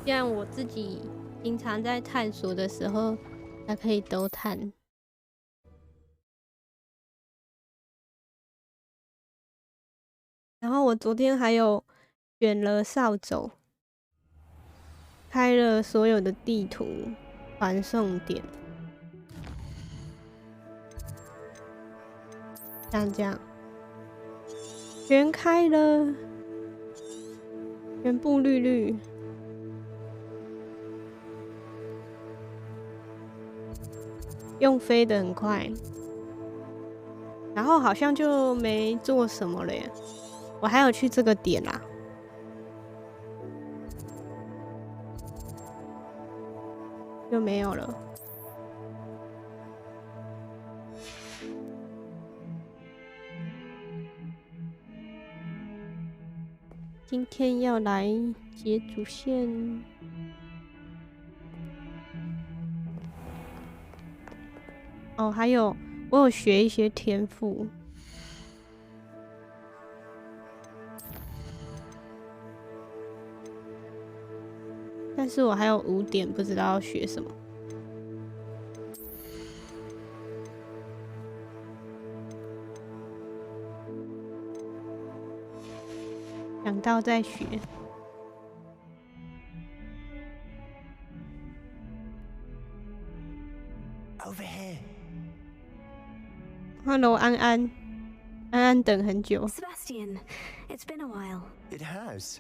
这样我自己平常在探索的时候，才可以都探。然后我昨天还有选了扫帚，开了所有的地图传送点，像这样，全开了，全部绿绿。用飞的很快，然后好像就没做什么了耶。我还有去这个点啦，就没有了。今天要来解主线。哦，还有我有学一些天赋，但是我还有5点不知道要学什么。想到再学。Hello， 安安，安安等很久。Sebastian, it's been a while. It has.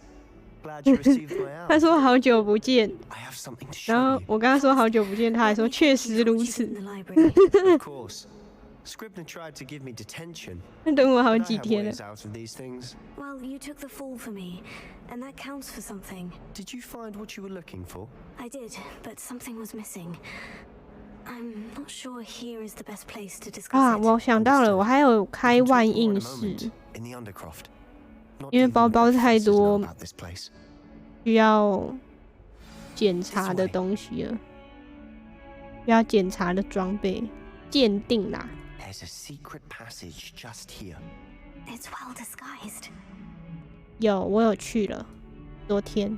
Glad you received my out. 他说好久不见， I have something to show 然后 you. 我跟他说好久不见，他还说确实如此。 Of course. Scribner tried to give me detention. 等我好 But I 几 have 天了。 ways out of these things. Well, you took the fall for me, and that counts for something. Did you find what you were looking for? I did, but something was missing. I'm not sure here is the best place to discuss 啊， it. 我想到了，我还有 We 开 can talk 万 more in 应 a 室， moment. In the Undercroft. Not 因为 even 包包 the 太 professors 多 know about this place. 需要检查的东西了，需要检查的装备，鉴定啦。 There's a secret passage just here. It's well disguised. 有，我有去了，昨天。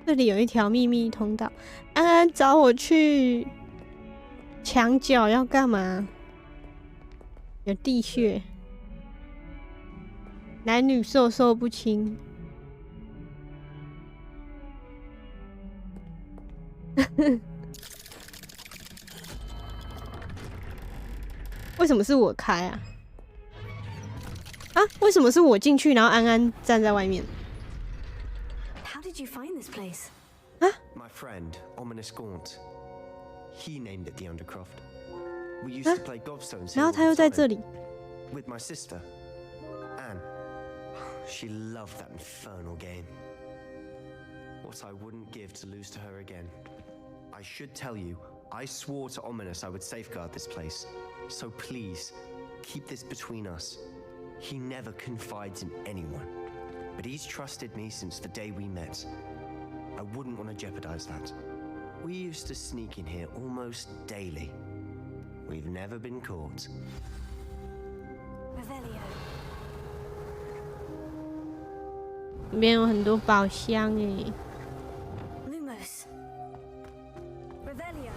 这里有一条秘密通道，安安找我去墙角要干嘛？有地穴，男女授受不亲。为什么是我开啊？啊？为什么是我进去，然后安安站在外面？ How did you find this place? My friend, Ominous Gaunt. He named it the Undercroft. We used to play gobstones 然 here 后 all 他又 the 在 time. 这里。 With my sister, Anne. She loved that infernal game. What I wouldn't give to lose to her again. I should tell you, I swore to Ominous I would safeguard this place. So please, keep this between us. He never confides in anyone. But he's trusted me since the day we met. I wouldn't want to jeopardize that. We used to sneak in here almost daily. We've never been caught. Revelio. 里面有很多宝箱诶。 Lumos. Revelio.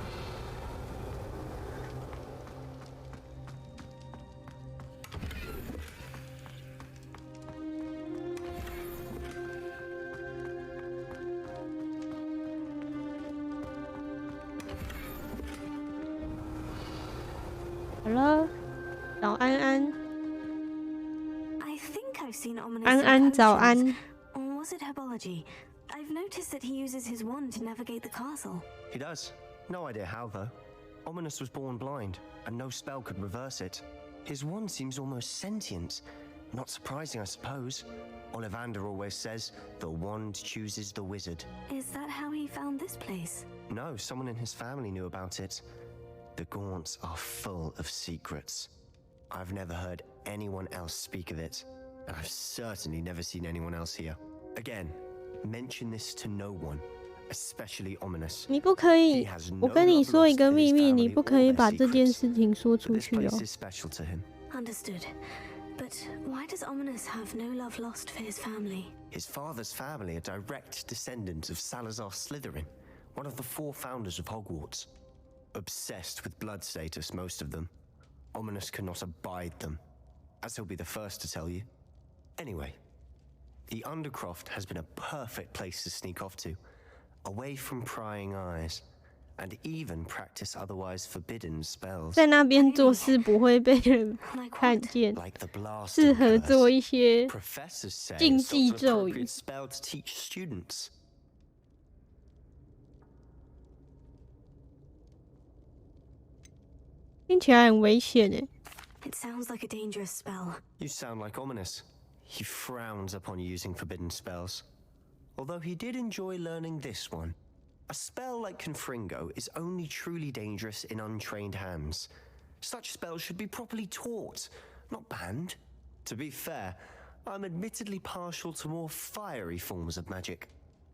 Hello， 早安安， I think I've seen Ominous 安 in 安早 potions. 安。 Or was it herbology? I've noticed that he uses his wand to navigate the castle. He does. No idea how, though. Ominous was born blind, and no spell could reverse it. His wand seems almost sentient. Not surprising, I suppose. Ollivander always says, the wand chooses the wizard. Is that how he found this place? No, someone in his family knew about it. The Gaunts are full of secrets. I've never heard anyone else speak of it, and I've certainly never seen anyone else here. Again, mention this to no one. especially ominous. 你不可以，我跟你说一个秘密，你不可以把这件事情说出 This 去 place 哦。 is special to him. Understood. But why does Ominous have no love lost for his family? His father's family are direct descendants of Salazar Slytherin, one of the 4 founders of Hogwarts. Obsessed with blood status, most of them. Ominous cannot abide them, as he'll be the first to tell you. Anyway, the Undercroft has been a perfect place to sneak off to, away from prying eyes, and even practice otherwise forbidden spells. 在那边做事不会被人看见， Like the blasting 适合做 curse. 一些 Professors say 禁 it's 忌 not an 咒语 appropriate。spell to teach students. 听起来很危险诶。 It sounds like a dangerous spell. You sound like Ominous. He frowns upon using forbidden spells. Although he did enjoy learning this one. A spell like Confringo is only truly dangerous in untrained hands. Such spells should be properly taught, not banned. To be fair, I'm admittedly partial to more fiery forms of magic.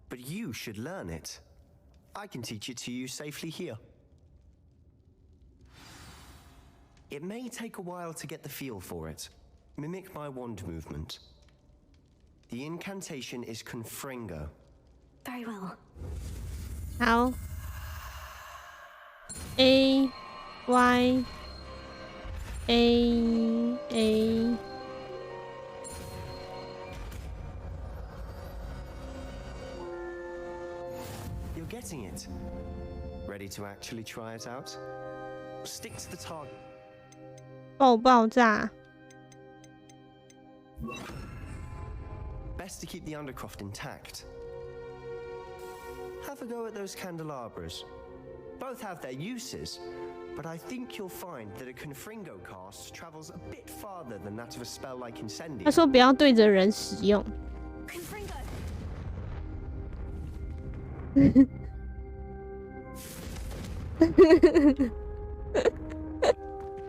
But you should learn it. I can teach it to you safely here. It may take a while to get the feel for it. Mimic my wand movement. The incantation is Confringo. Very well. 好 ，A Y A。 You're getting it. Ready to actually try it out? Stick to the target. 爆炸！ Best to keep the Undercroft intact. Have a go at those candelabras. Both have their uses, but I think you'll find that a Confringo cast travels a bit farther than that of a spell like 他 Incendium. 说不要对着人使用。 Confringo!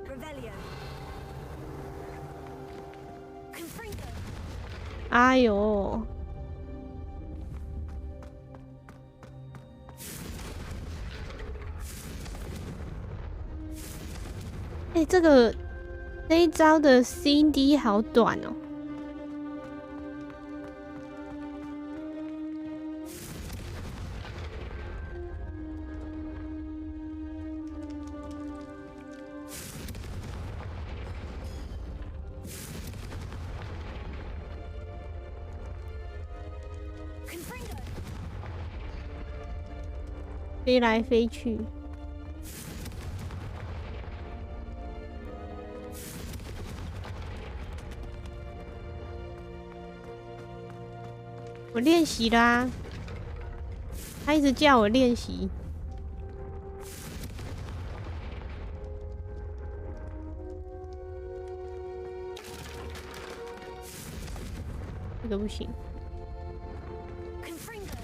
Revelio. Confringo. 哎呦！哎，这一招的 CD 好短哦。 Confringo. 飞来飞去。我练习啦，他一直叫我练习。这个不行。 Confringo.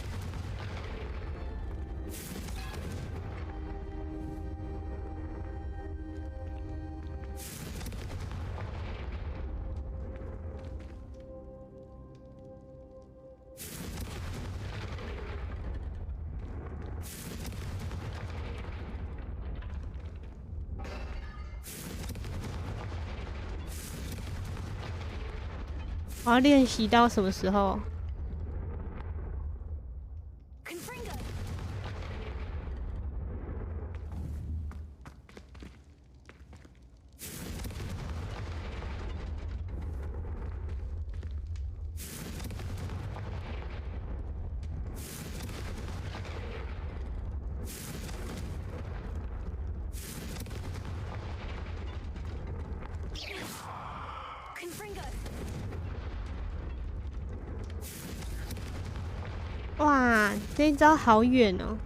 我要练习到什么时候？ Confringo. 哇，这一招好远哦！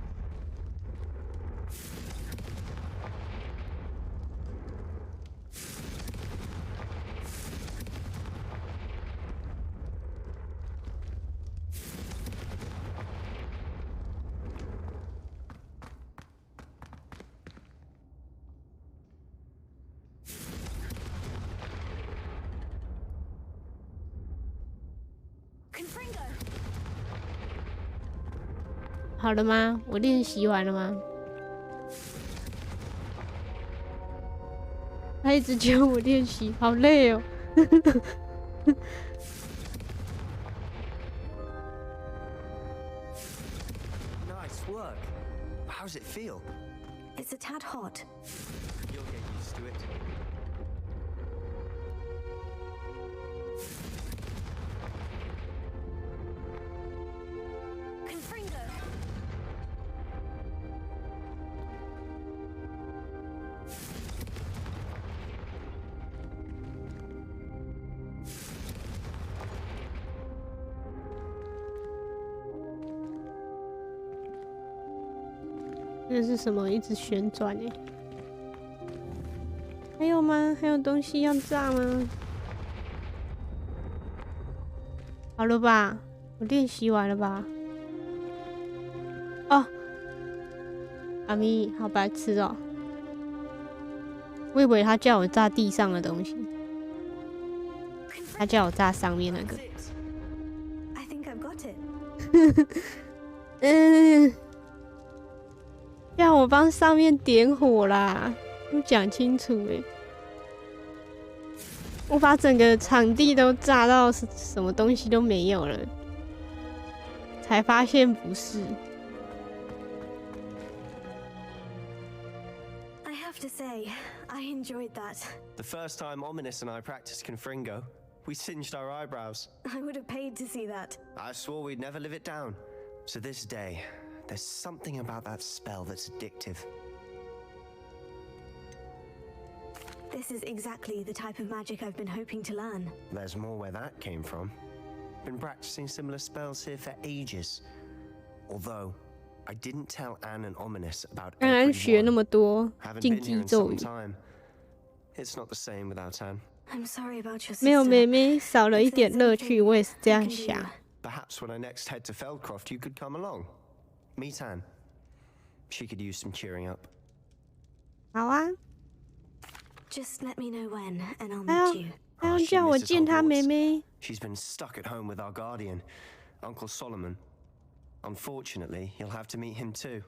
好了吗？我练习完了吗？他一直叫我练习，好累哦。Nice work. How's it feel? It's a tad hot. You'll get used to it. Confringo! 那是什么？一直旋转哎！还有吗？还有东西要炸吗？好了吧，我练习完了吧？哦，阿咪，好白痴哦！我以为他叫我炸地上的东西，他叫我炸上面那个。I think I've got it. 嗯。让我帮上面点火啦！你讲清楚欸！我把整个场地都炸到什么东西都没有了，才发现不是。I have to say, I enjoyed that. The first time Ominous and I practiced Confringo, we singed our eyebrows. I would have paid to see that. I swore we'd never live it down. To this day, there's something about that spell that's addictive. This is exactly the type of magic I've been hoping to learn. There's more where that came from. Been practicing similar spells here for ages. Although, I didn't tell Anne and Ominous about 当然学那 every 么 one. 多 Haven't 禁 been here 忌 in 咒 some 语， time. It's not the same without Anne. I'm sorry about your 没有 sister. 妹妹少了一 If 点 there's 乐趣， anything 我也是这 I 样 can do. 想。 Perhaps when I next head to Feldcroft, you could come along. Meet Anne. She could use some cheering up. 好啊， Just let me know when, and I'll 还要 meet you. 还要 She 叫我 misses 见她 Hogwarts. 妹妹。 She's been stuck at home with our guardian, Uncle Solomon. Unfortunately, you'll have to meet him too.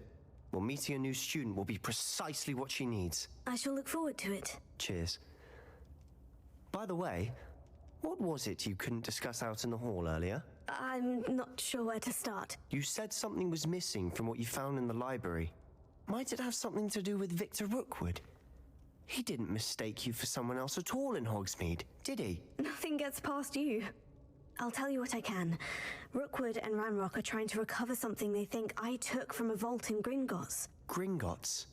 Well, meeting a new student will be precisely what she needs. I shall look forward to it. Cheers. By the way, what was it you couldn't discuss out in the hall earlier? I'm not sure where to start. You said something was missing from what you found in the library. Might it have something to do with Victor Rookwood? He didn't mistake you for someone else at all in Hogsmeade, did he? Nothing gets past you. I'll tell you what I can. Rookwood and Ranrock are trying to recover something they think I took from a vault in Gringotts. Gringotts?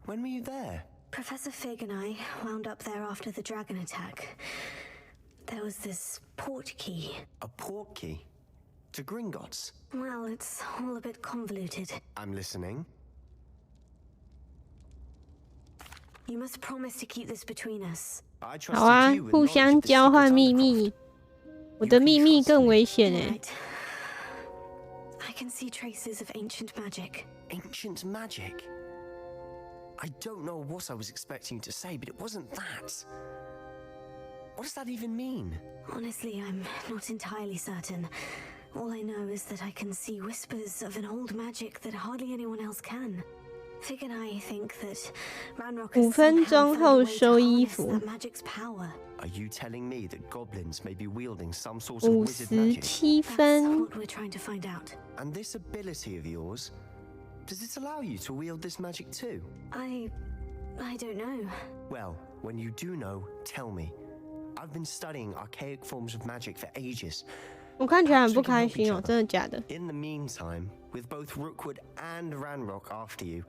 When were you there? Professor Fig and I wound up there after the dragon attack. There was this port key. A port key? To Gringotts? Well, it's all a bit convoluted. I'm listening. You must promise to keep this between us. I 好啊 trusted you，with 互 knowledge 相 of the 交换 secret 秘 undercroft. 密。我的秘密更危险欸。 Right. I can see traces of ancient magic. Ancient magic? I don't know what I was expecting you to say, but it wasn't that. What does that even mean? Honestly, I'm not entirely certain. All I know is that I can see whispers of an old magic that hardly anyone else can. Fig and I think that Ranrock 5 has 分 somehow 钟 found a 后 way to 收衣 harness 服。 that magic's power. Are you telling me that goblins may be wielding some sort of wizard 57 magic? That's 分。 what we're trying to find out. And this ability of yours, does it allow you to wield this magic too? I don't know. Well, when you do know, tell me. I've been studying archaic forms of magic for ages. 我看起来很 Perhaps 不 we can 开 help 心 each 哦， other. 真的假的？ In the meantime, with both Rookwood and Ranrock after you,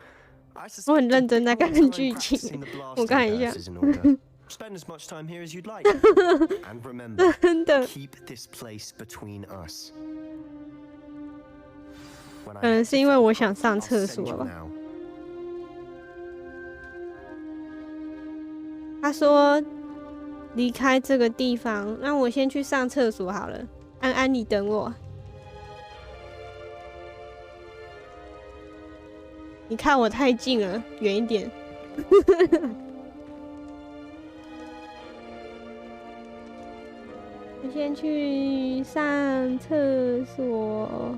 I 我很 suspect 认 a 真 bit 在 more 看 time 剧情 practicing the 我 blasting 看一下 curse is in order. Spend as much time here as you'd like. And remember, 真的， keep this place between us. When I 可能 head 是 to 因为我 Feldcroft, 想上 I'll 厕 send 所 you 吧。 now. 他说离开这个地方，那我先去上厕所好了。安安，你等我。你看我太近了，远一点。我先去上厕所。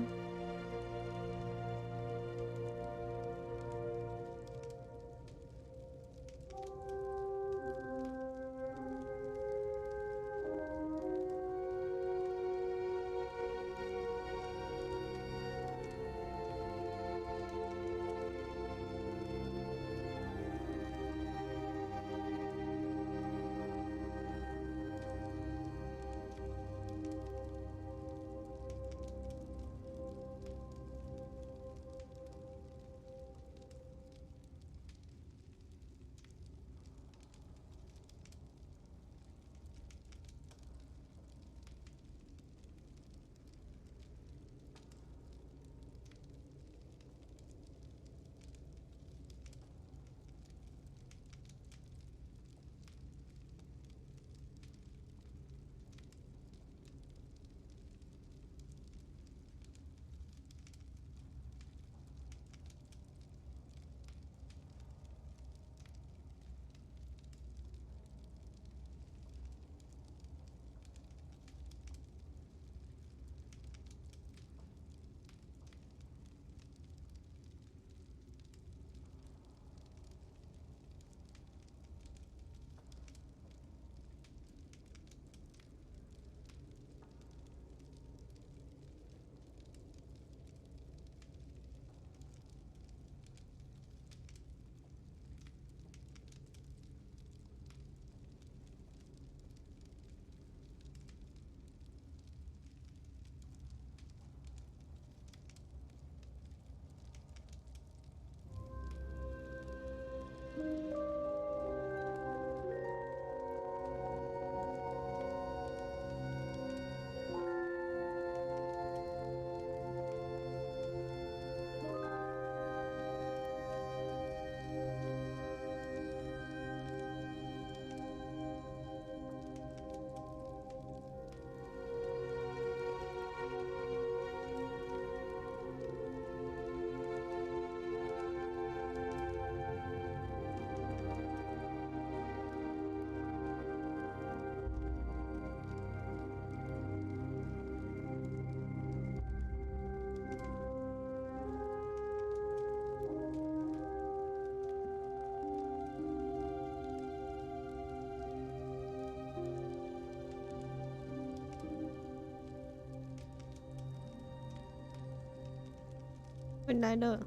回来了。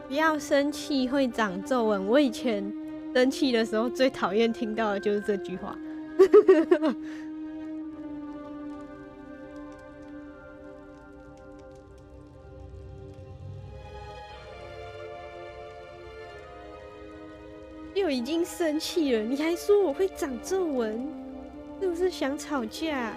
不要生气，会长皱纹。我以前生气的时候最讨厌听到的就是这句话。就已经生气了，你还说我会长皱纹，是不是想吵架？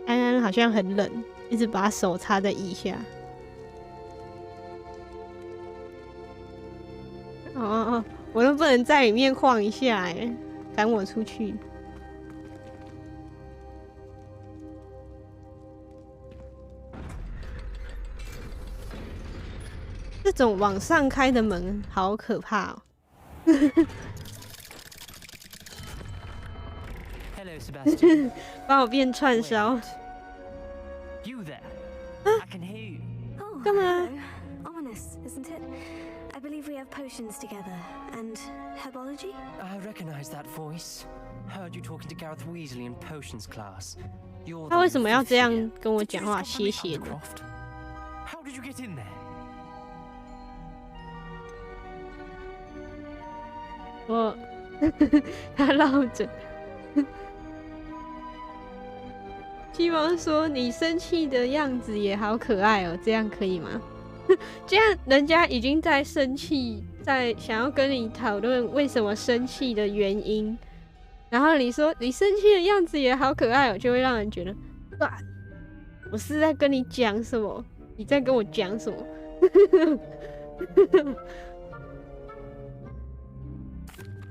安安好像很冷，一直把手插在腋下。哦，我都不能在里面晃一下哎，赶我出去！这种往上开的门好可怕哦！把我变串烧！干嘛？ Ominous, isn't it? I believe we have potions together and herbology. I recognize that voice. Heard you talking to Gareth Weasley in potions class. 他为什么要这样跟我讲话？谢谢的。 How did you get in there? 我他绕着。希望说你生气的样子也好可爱哦，这样可以吗？这样人家已经在生气，在想要跟你讨论为什么生气的原因，然后你说你生气的样子也好可爱哦，就会让人觉得，哇，我是在跟你讲什么？你在跟我讲什么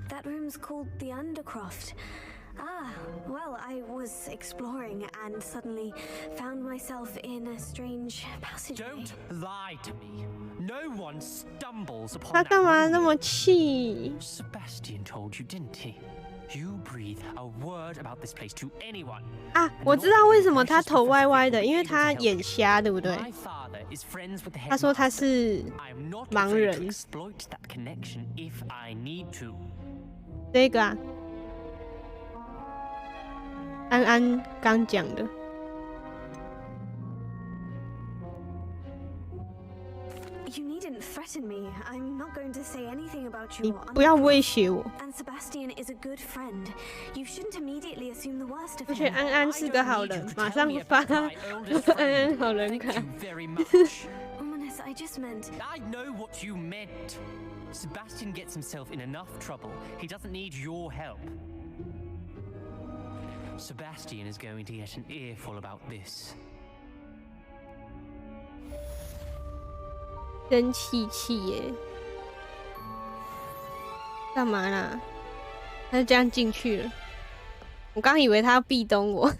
？That room's called the Undercroft. Ah, well, I was exploring and suddenly found myself in a strange passageway. Don't lie to me. No one stumbles upon 他 that 干嘛 room. 那么气？ Sebastian told you, didn't he? You breathe a word about this place to anyone. 啊，我知道为什么他头歪歪的，因为他眼瞎，对不对？ My father is friends with the 他说他 headmaster. 是 I'm not 盲 afraid to 人。 exploit that connection if I need to. 这个啊，安安刚讲的。 You needn't threaten me. I'm not going to say anything about 你 your 不要 Undercroft. 威胁我。 And Sebastian is a good friend. You shouldn't immediately assume the worst of 而且 him. 安安是个好人，马上发安安好人卡。 Thank you very much. Ominous, I just meant. I know what you meant. Sebastian gets himself in enough trouble. He doesn't need your help. Sebastian is going to get an earful about this. 生气气耶！干嘛啦？他就这样进去了。我刚以为他要壁咚我。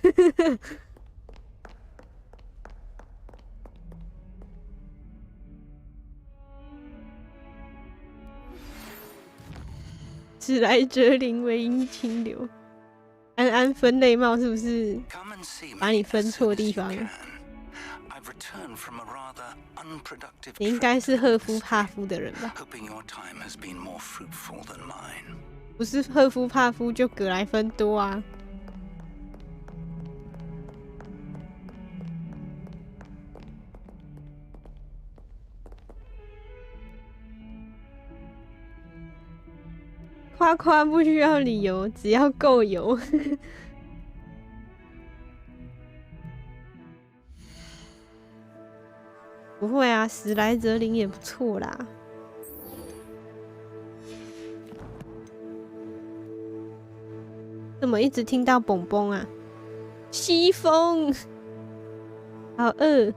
史莱哲林唯一清流。安安分类帽是不是把你分错地方了？你应该是赫夫帕夫的人吧？不是赫夫帕夫就格莱芬多啊。夸夸不需要理由，只要够油。不会啊，史莱哲林也不错啦。怎么一直听到蹦蹦啊？西风，好饿。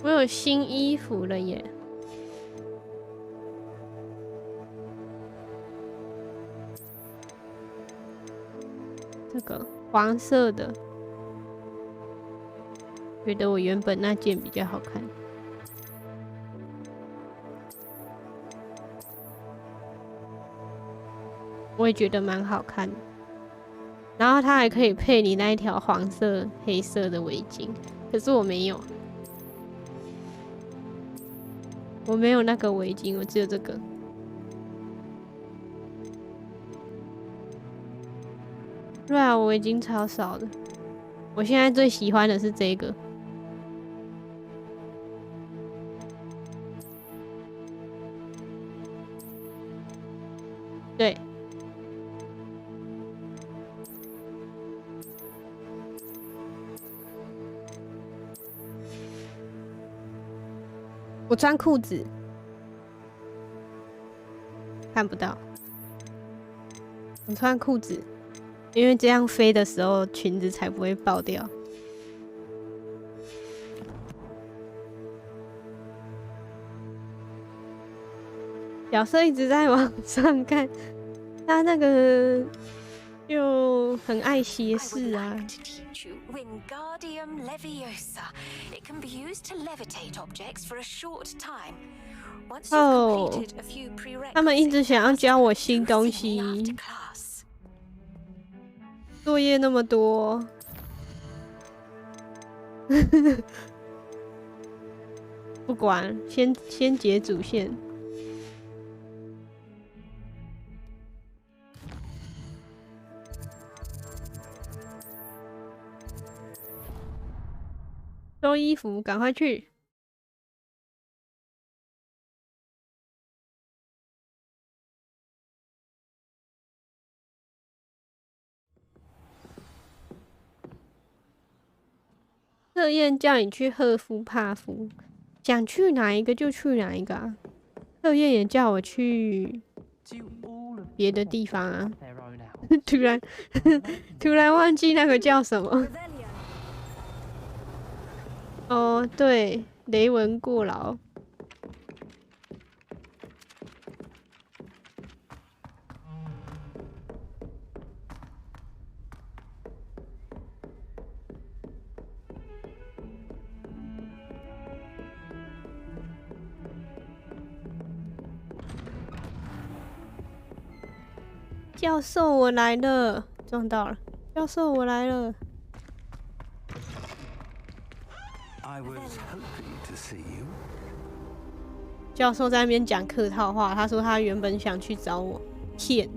我有新衣服了耶！这个黄色的，觉得我原本那件比较好看。我也觉得蛮好看的。然后它还可以配你那一条黄色、黑色的围巾，可是我没有，我没有那个围巾，我只有这个。对啊，我围巾超少的。我现在最喜欢的是这个。对。我穿裤子，看不到。我穿裤子，因为这样飞的时候裙子才不会爆掉。角色一直在往上看，他那个就很爱斜视啊。Wingardium Leviosa. It can be used to levitate objects for a short time. Once you've completed a few prerequisites, 他们一直想要教我新东西，作业那么多，不管，先解主线。收衣服，赶快去！测验叫你去赫夫帕夫，想去哪一个就去哪一个啊。测验也叫我去别的地方啊。突然忘记那个叫什么。哦，对，雷文过劳。教授，我来了！撞到了，教授，我来了。教授在那边讲客套话，他说他原本想去找我，骗，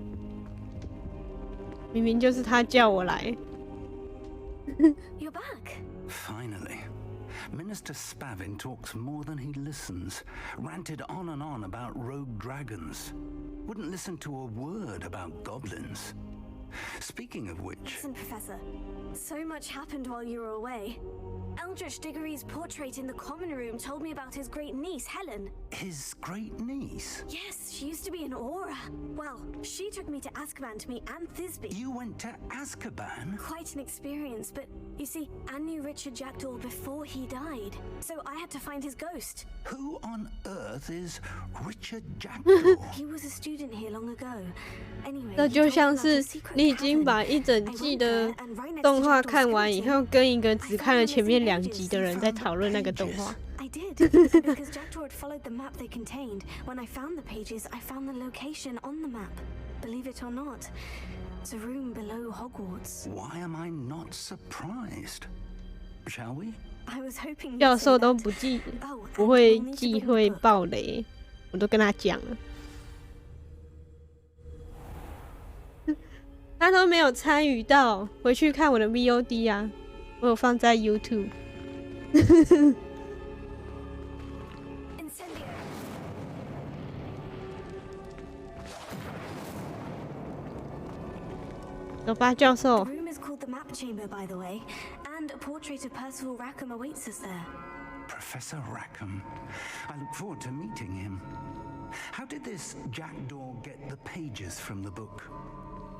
明明就是他叫我来。You're back. Finally. Minister Spavin talks more than he listens. Ranted on and on about rogue dragons. Wouldn't listen to a word about goblins. Speaking of which... Listen, Professor. So much happened while you were away. Eldritch Diggory's portrait in the common room told me about his great niece, Helen. His great niece? Yes, she used to be an aura. Well, she took me to Azkaban to meet Anne Thisbe. You went to Azkaban? Quite an experience, but you see, Anne knew Richard Jackdaw before he died. So I had to find his ghost. Who on earth is Richard Jackdaw? He was a student here long ago. Anyway, 这就像是你已经把一整季的动画看完以后，跟一个只看了前面2集的人在讨论那个动画。I did, because Jackdaw had followed the map they contained. When I found the pages, I found the location on the map. Believe it or not, it's a room below Hogwarts. Why am I not surprised? Shall we? I was hoping 教授都不会忌讳爆雷，我都跟他讲了。他都没有参与到，回去看我的 VOD 啊，我有放在 YouTube。走吧，教授。 The room is called the Map Chamber, by the way, and a portrait of Percival Rackham awaits us there. Professor Rackham. I look forward to meeting him. How did this Jackdaw get the pages from the book?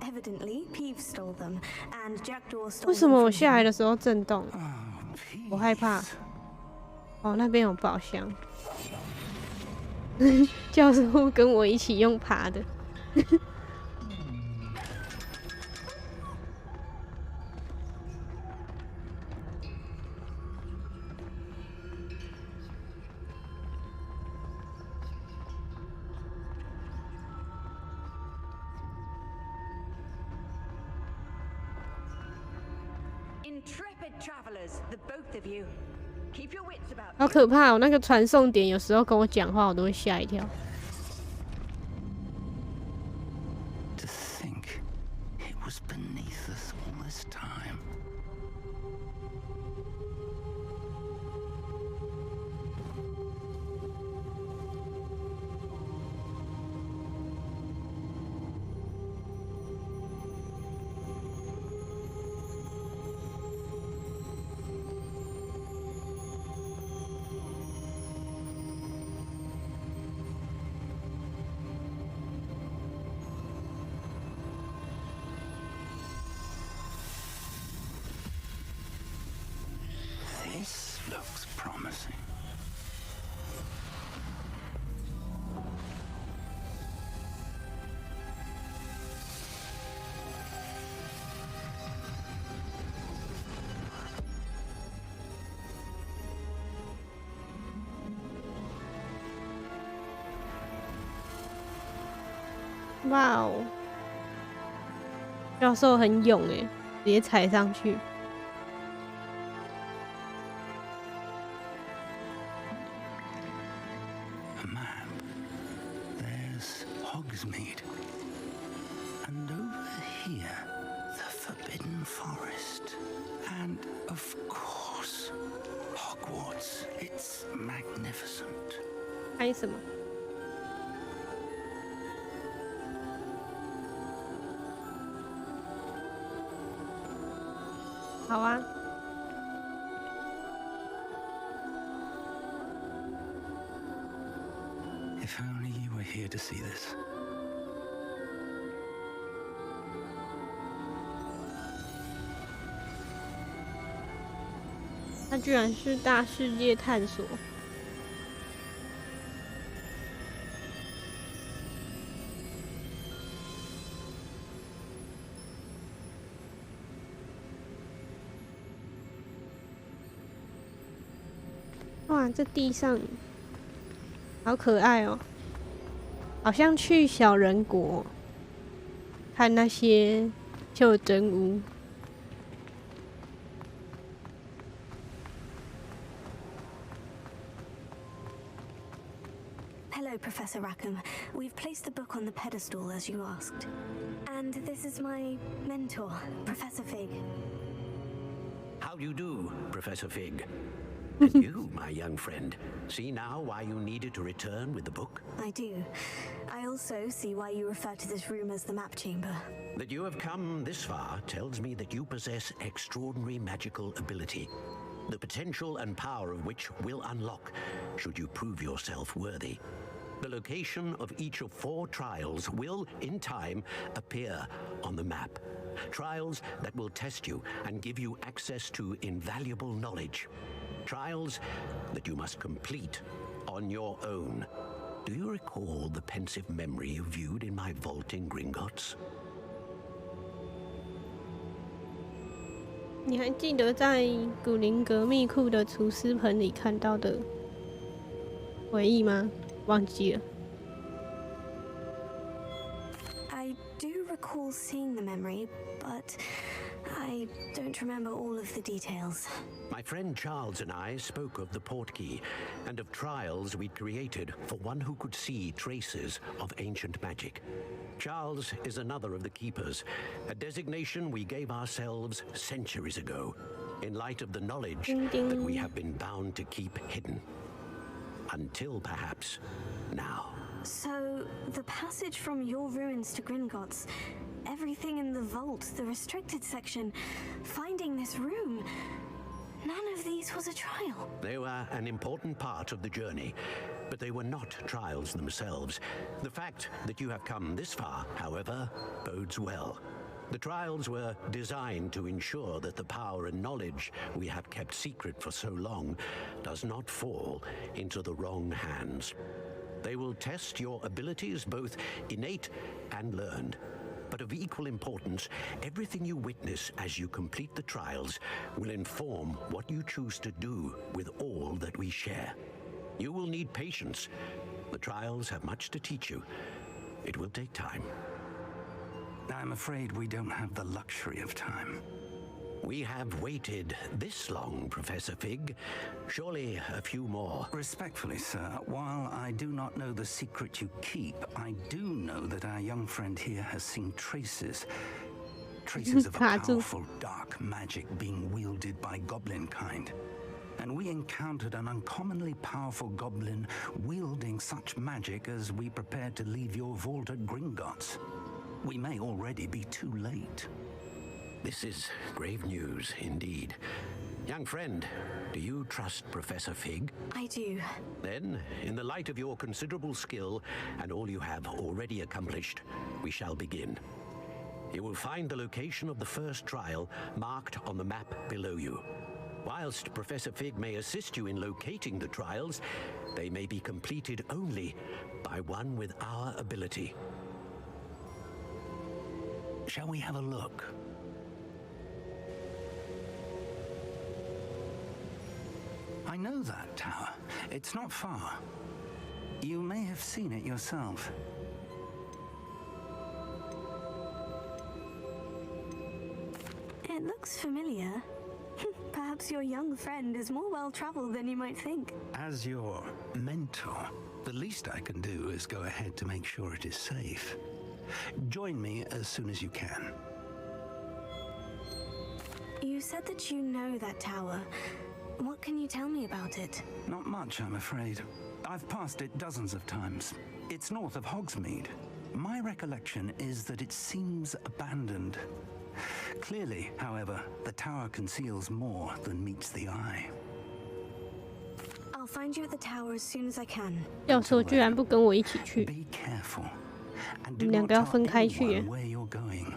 Evidently, Peeves stole them, and Jackdaw stole 为什么我下来的时候震动？ Oh, 我害怕。哦，那边有宝箱。教授跟我一起用爬的。好可怕哦！那个传送点有时候跟我讲话，我都会吓一跳。To think it was beneath us all this time. This looks promising. Wow. 哇哦，教授很勇哎，直接踩上去。A map. There's Hogsmeade. And over here, the Forbidden Forest. And of course, Hogwarts. It's magnificent. 拍什么？好啊。If only you were here to see this. 它居然是大世界探索。哇，这地上好可爱哦，好像去小人国看那些袖珍屋。Hello, Professor Rackham. We've placed the book on the pedestal as you asked. And this is my mentor, Professor Fig. How do you do, Professor Fig? And you, my young friend, see now why you needed to return with the book? I do. I also see why you refer to this room as the map chamber. That you have come this far tells me that you possess extraordinary magical ability, the potential and power of which will unlock should you prove yourself worthy. The location of each of 4 trials will, in time, appear on the map. Trials that will test you and give you access to invaluable knowledge. Trials that you must complete on your own. Do you recall the pensive memory you viewed in my vault in Gringotts? 你还记得在古灵阁密库的厨师盆里看到的回忆吗？忘记了。I do recall seeing the memory, but I don't remember all of the details. My friend Charles and I spoke of the portkey and of trials we'd created for one who could see traces of ancient magic. Charles is another of the keepers, a designation we gave ourselves centuries ago, in light of the knowledge that we have been bound to keep hidden. Until perhaps now. So, the passage from your ruins to Gringotts, everything in the vault, the restricted section, finding this room, none of these was a trial. They were an important part of the journey, but they were not trials themselves. The fact that you have come this far, however, bodes well. The trials were designed to ensure that the power and knowledge we have kept secret for so long does not fall into the wrong hands. They will test your abilities, both innate and learned. But of equal importance, everything you witness as you complete the trials will inform what you choose to do with all that we share. You will need patience. The trials have much to teach you. It will take time. I'm afraid we don't have the luxury of time. We have waited this long, Professor Fig. Surely a few more. Respectfully, sir, while I do not know the secret you keep, I do know that our young friend here has seen traces of a powerful dark magic being wielded by goblin kind. And we encountered an uncommonly powerful goblin wielding such magic as we prepared to leave your vault at Gringotts. We may already be too late. This is grave news indeed. Young friend, do you trust Professor Fig? I do. Then, in the light of your considerable skill and all you have already accomplished, we shall begin. You will find the location of the first trial marked on the map below you. Whilst Professor Fig may assist you in locating the trials, they may be completed only by one with our ability. Shall we have a look? I know that tower. It's not far. You may have seen it yourself. It looks familiar. Perhaps your young friend is more well-traveled than you might think. As your mentor, the least I can do is go ahead to make sure it is safe. Join me as soon as you can. You said that you know that tower. What can you tell me about it? Not much, I'm afraid. I've passed it dozens of times. It's north of Hogsmeade. My recollection is that it seems abandoned. Clearly, however, the tower conceals more than meets the eye. I'll find you at the tower as soon as I can. 教授居然不跟我一起去， Be careful. And 你 do 们两 not 个要 tell 分开去耶 anyone。where you're going.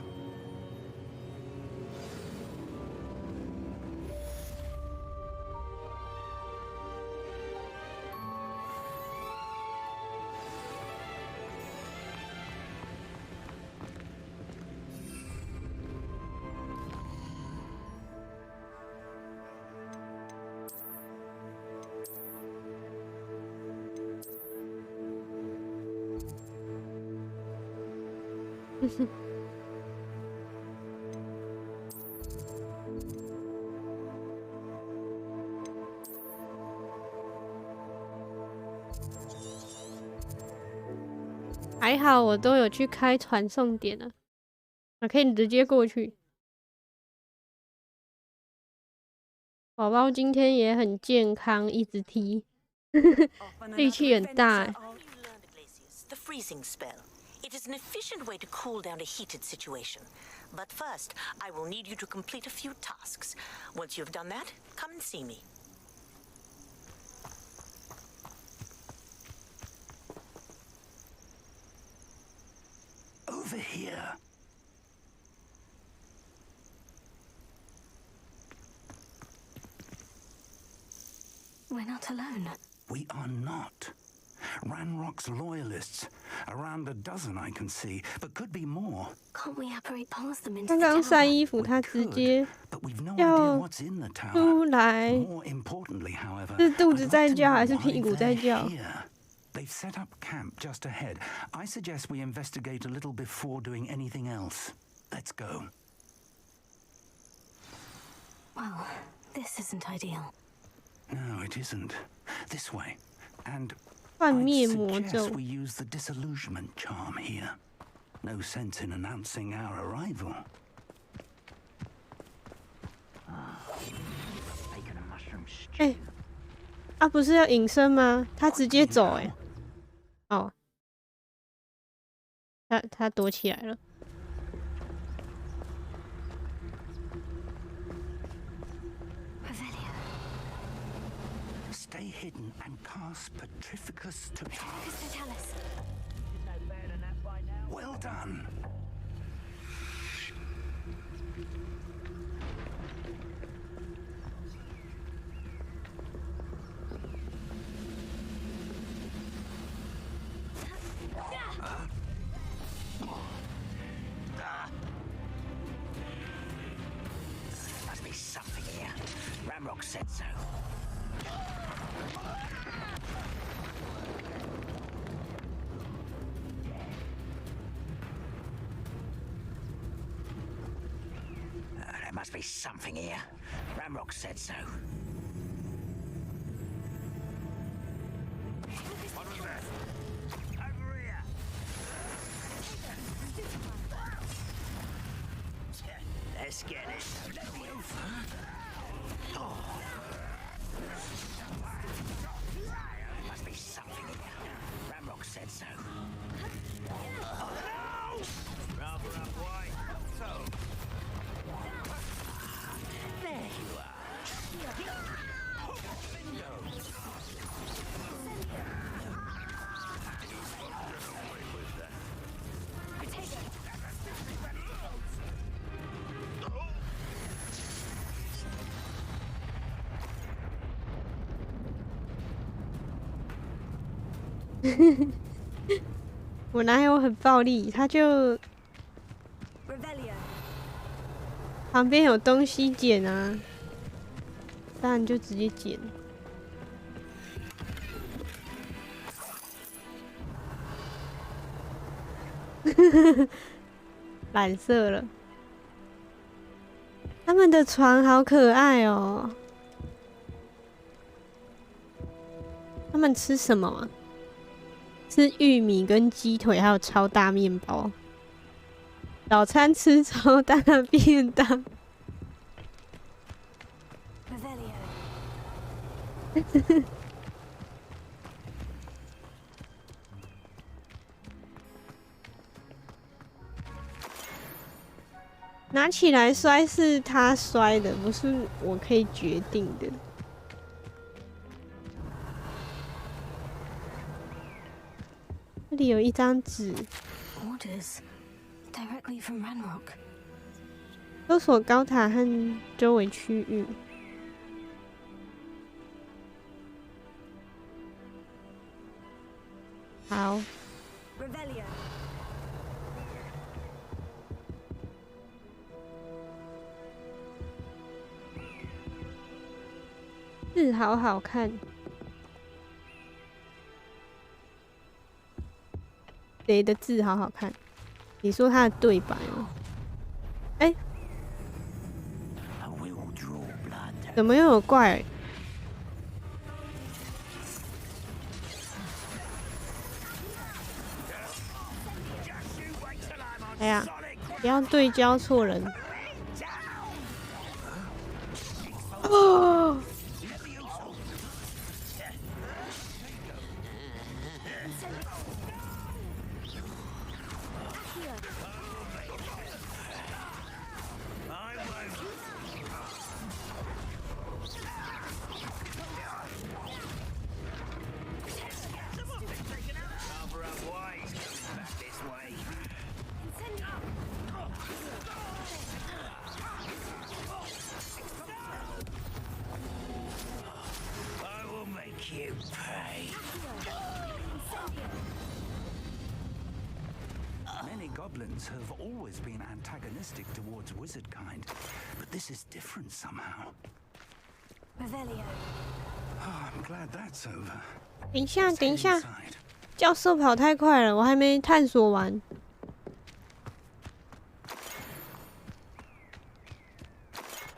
还好我都有去开传送点了，我可以直接过去。宝宝今天也很健康，一直踢，力气很大。 The freezing spell. It is an efficient way to cool down a heated situation. But first, I will need you to complete a few tasks. Once you have done that, come and see me. Over here. We're not alone. We are not. Ranrock's loyalists. Around a dozen I can see, but could be more. Can't we apparate past them into 刚 the 刚晒 tower? 衣服，他直接 But we've no 要 idea what's in the tower. 出来， More importantly, however, 是肚子 I'd 在 like to 叫 know 还是 why 屁股在 they're 叫？ here. They've set up camp just ahead. I suggest we investigate a little before doing anything else. Let's go. Well, this isn't ideal. No, it isn't. This way. And 幻 I'd 灭魔 suggest 咒 we use the disillusionment charm here. No sense in announcing our arrival. 哎、啊，不是要隐身吗？他直接走哎、哦，他躲起来了。 Stay hidden and cast Petrificus to Totalis. Well done. Must be something here. Ramrock said so. There must be something here. Ramrock said so. What was that? Over here. Let's get it. Let me over. Oh. There must be something here. Ramrock said so. Oh, no! Rather up wide. So. There you are. Bingo.我哪有很暴力？他就旁边有东西捡啊，当然就直接捡。蓝色了。他们的床好可爱哦。他们吃什么啊？吃玉米跟鸡腿，还有超大面包。早餐吃超大便当。拿起来摔是他摔的，不是我可以决定的。这里有一张纸。Orders directly from Ranrock. 搜索高塔和周围区域。好。字好好看。谁的字好好看？你说他的对白哦？哎，怎么又有怪？哎呀，不要对焦错人。哦。Goblins have always been antagonistic towards wizard kind, but this is different somehow. Revelio. Oh, I'm glad that's over. 等一下，等一下，教授跑太快了，我还没探索完。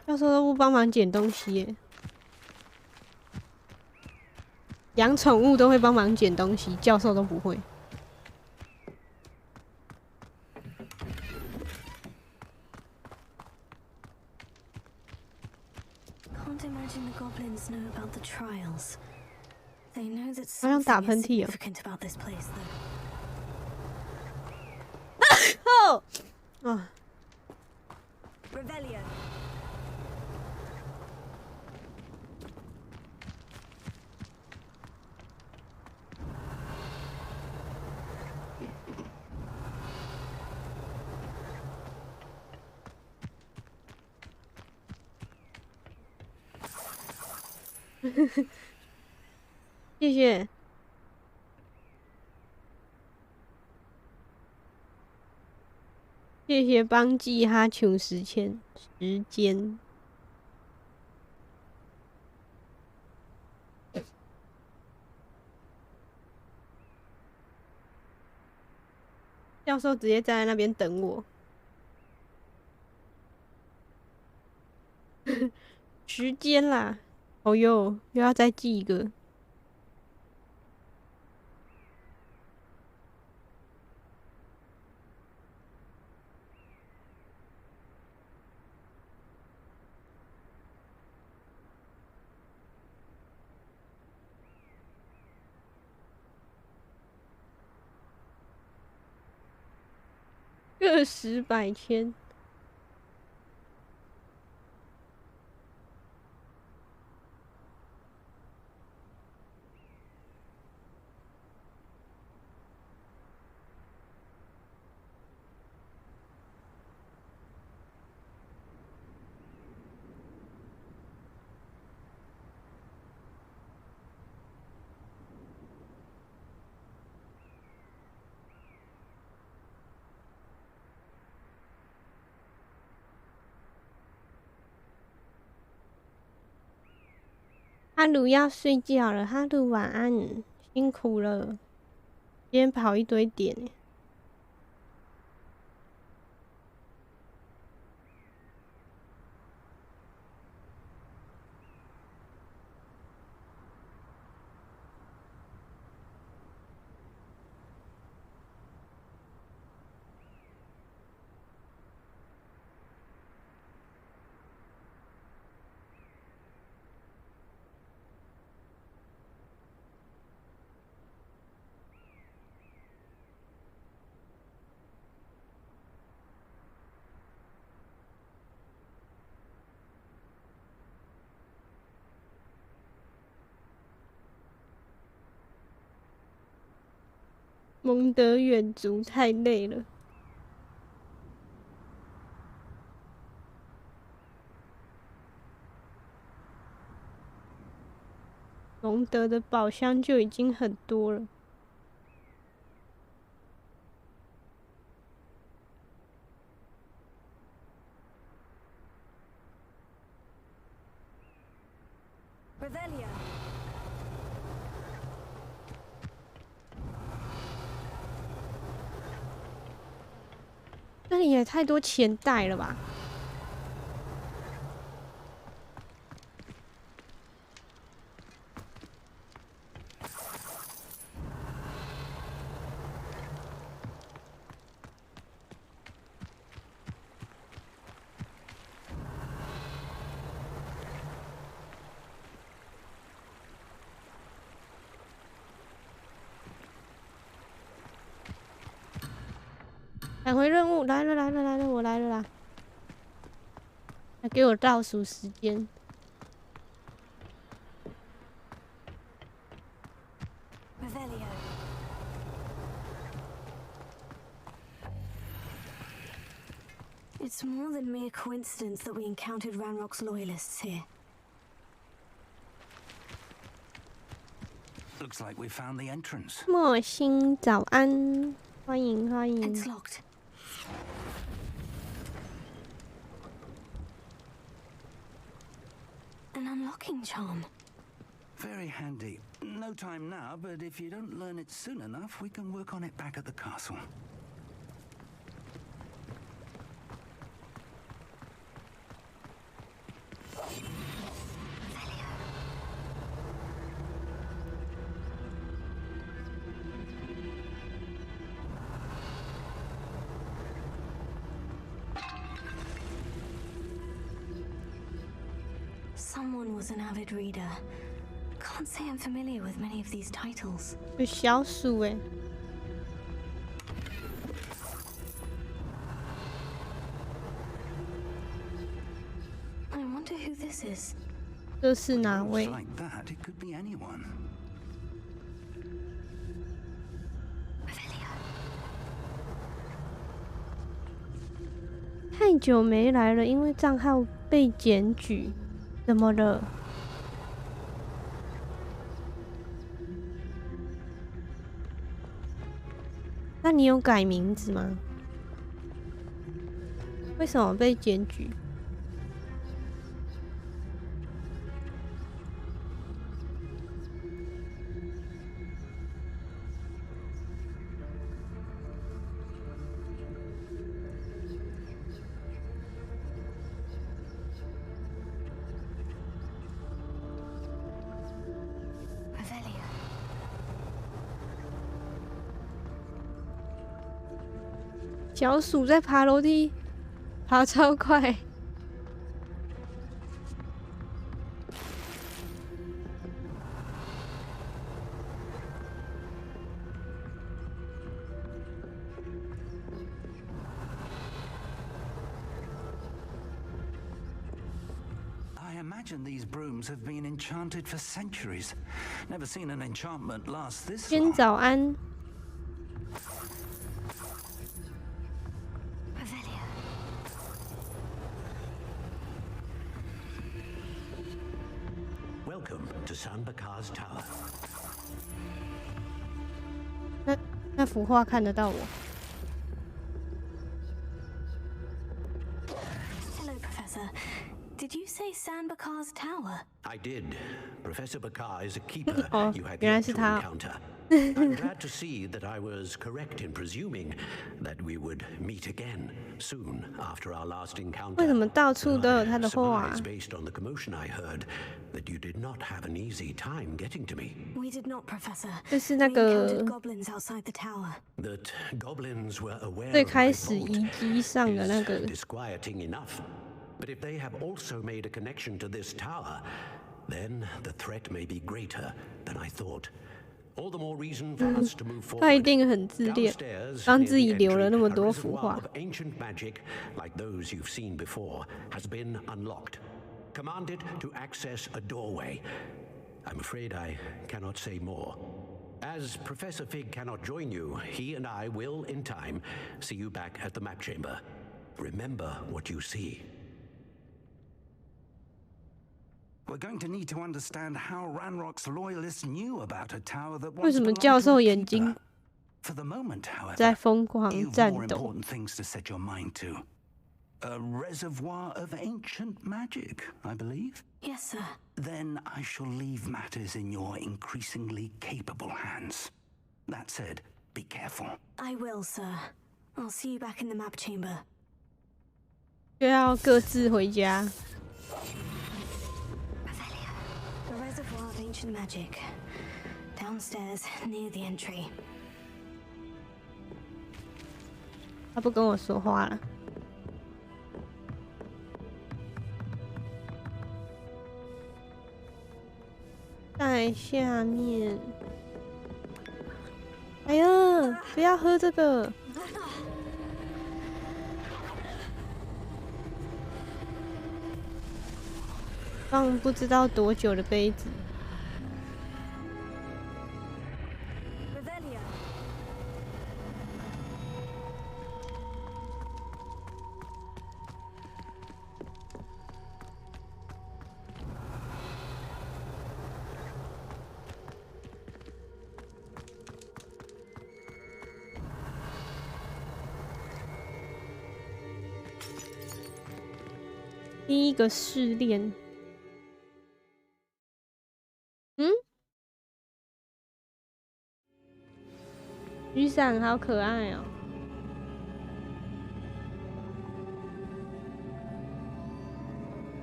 教授都不帮忙捡东西耶，养宠物都会帮忙捡东西，教授都不会。好想打喷嚏哦！哦，谢谢。谢谢帮记哈穷时间。教授直接站在那边等我。时间啦，哦哟，又要再记一个。个十百千。哈鲁要睡觉了，哈鲁晚安，辛苦了，今天跑一堆点耶。蒙德远足太累了。蒙德的宝箱就已经很多了。这里也太多钱袋了吧！返回任务，来了，我来了啦！来给我倒数时间。It's more than mere coincidence that we encountered Ranrock's loyalists here. Looks like we found the entrance. 莫心早安，欢迎。It's locked. An unlocking charm. Very handy. No time now, but if you don't learn it soon enough, we can work on it back at the castle. Someone was an avid reader. Can't say I'm familiar with many of these titles. 有小鼠欸。I wonder who this is. 这是哪位？ Like that, it could be anyone. 太久没来了，因为账号被检举，怎么了？那你有改名字吗？为什么被检举？小鼠在爬楼梯，爬超快。I imagine these brooms have been enchanted for centuries. Never seen an enchantment last this long. 先早安。 Welcome to Sanbakar's Tower. 那幅画看得到我。 Hello, Professor. Did you say Sanbakar's Tower? I did. Professor Bakar is a keeper you had 原来 yet 是 to 他。 encounter. I'm glad to see that I was correct in presuming that we would meet again soon after our last encounter. 为什么到处都有他的画？ Surmise based on the commotion I heard that you did not have an easy time getting to me. We did not, Professor. 就是那 We 个 encountered goblins outside the tower. That goblins were aware 最 of 开 my 始 fault 遗迹上的那 is 个。 disquieting enough. But if they have also made a connection to this tower, then the threat may be greater than I thought. All the more reason for us to move 他一 forward. 定很自恋， Downstairs, 帮 near 自己 the 留了 entry, 那么 a 多幅 reservoir 画。 of ancient magic, like those you've seen before, has been unlocked. Commanded to access a doorway. I'm afraid I cannot say more. As Professor Fig cannot join you, he and I will, in time, see you back at the map chamber. Remember what you see. We're going to need to understand how Ranrock's loyalists knew about a tower that 为 once 什么 belonged 教 to 授 a 眼睛 keeper. For the moment, however, 在疯狂 you've 战 more 斗？ important things to set your mind to. A reservoir of ancient magic, I believe. Yes, sir. Then I shall leave matters in your increasingly capable hands. That said, be careful. I will, sir. I'll see you back in the map chamber. 就要各自回家。 The reservoir of ancient magic. Downstairs, near the entry. 他不跟我说话了。在下面。哎呀，不要喝这个！放不知道多久的杯子。 Revelio. 第一个试炼。嗯？雨伞好可爱哦。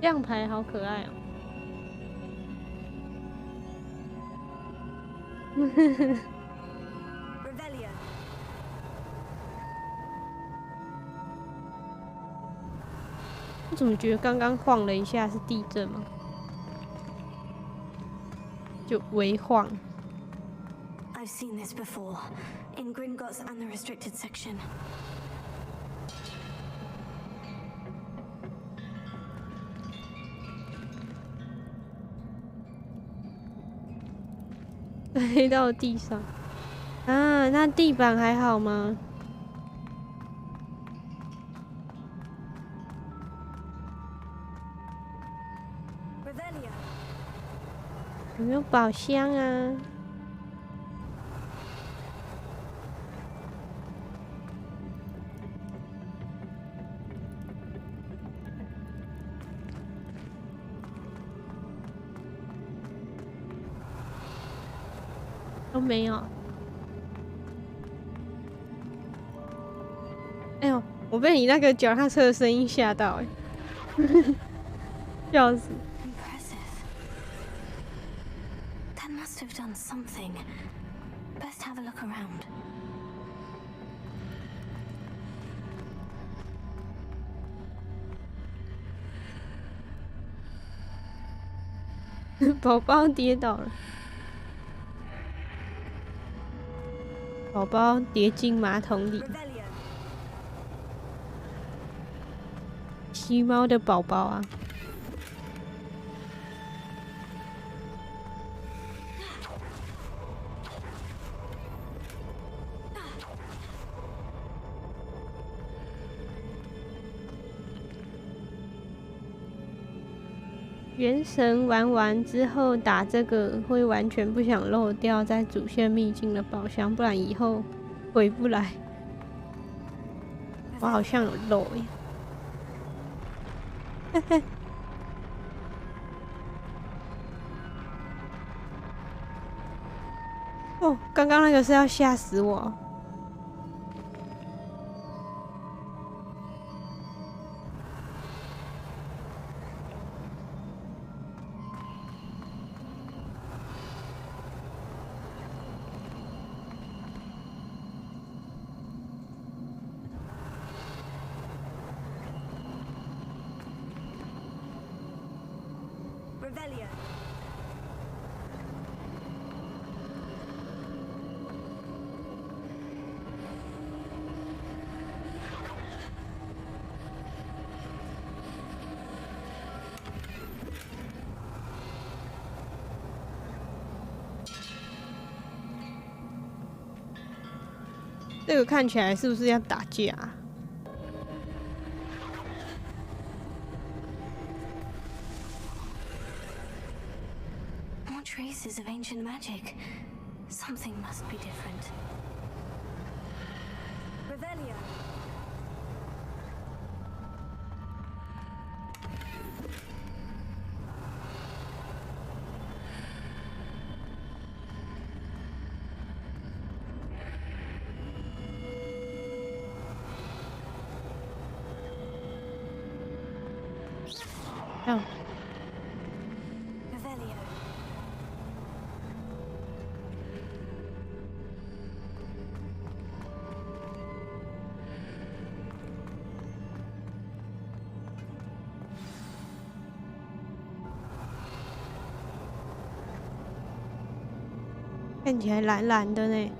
亮牌好可爱哦。Revelio. 我怎么觉得刚刚晃了一下是地震吗？就微晃。 I've seen this before. In Gringotts and the restricted section. 飞到地上啊！那地板还好吗？ Revelio. 有没有宝箱啊？都没有。哎呦，我被你那个脚踏车的声音吓到哎，笑死！ That must have done something. Best have a look around. 宝宝跌倒了，宝宝跌进马桶里。吸猫的宝宝啊！原神玩完之后打这个会完全不想漏掉在主线秘境的宝箱，不然以后回不来。我好像有漏耶，嘿嘿。哦，刚刚那个是要吓死我。这个看起来是不是要打架啊？More traces of ancient magic. Something must be different. Revelio. 这样。看起来蓝蓝的呢。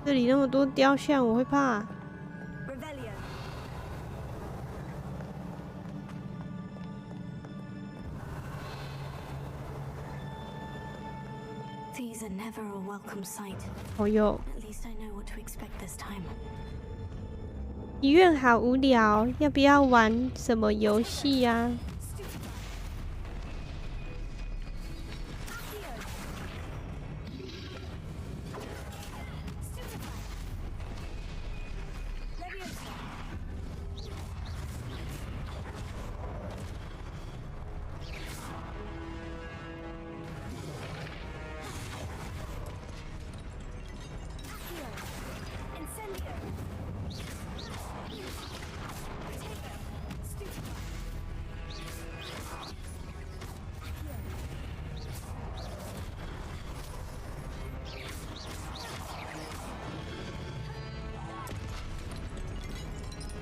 这里那么多雕像，我会怕。These are never a welcome sight. 哦哟。At least I know what to expect this time. 遗愿好无聊，要不要玩什么游戏呀？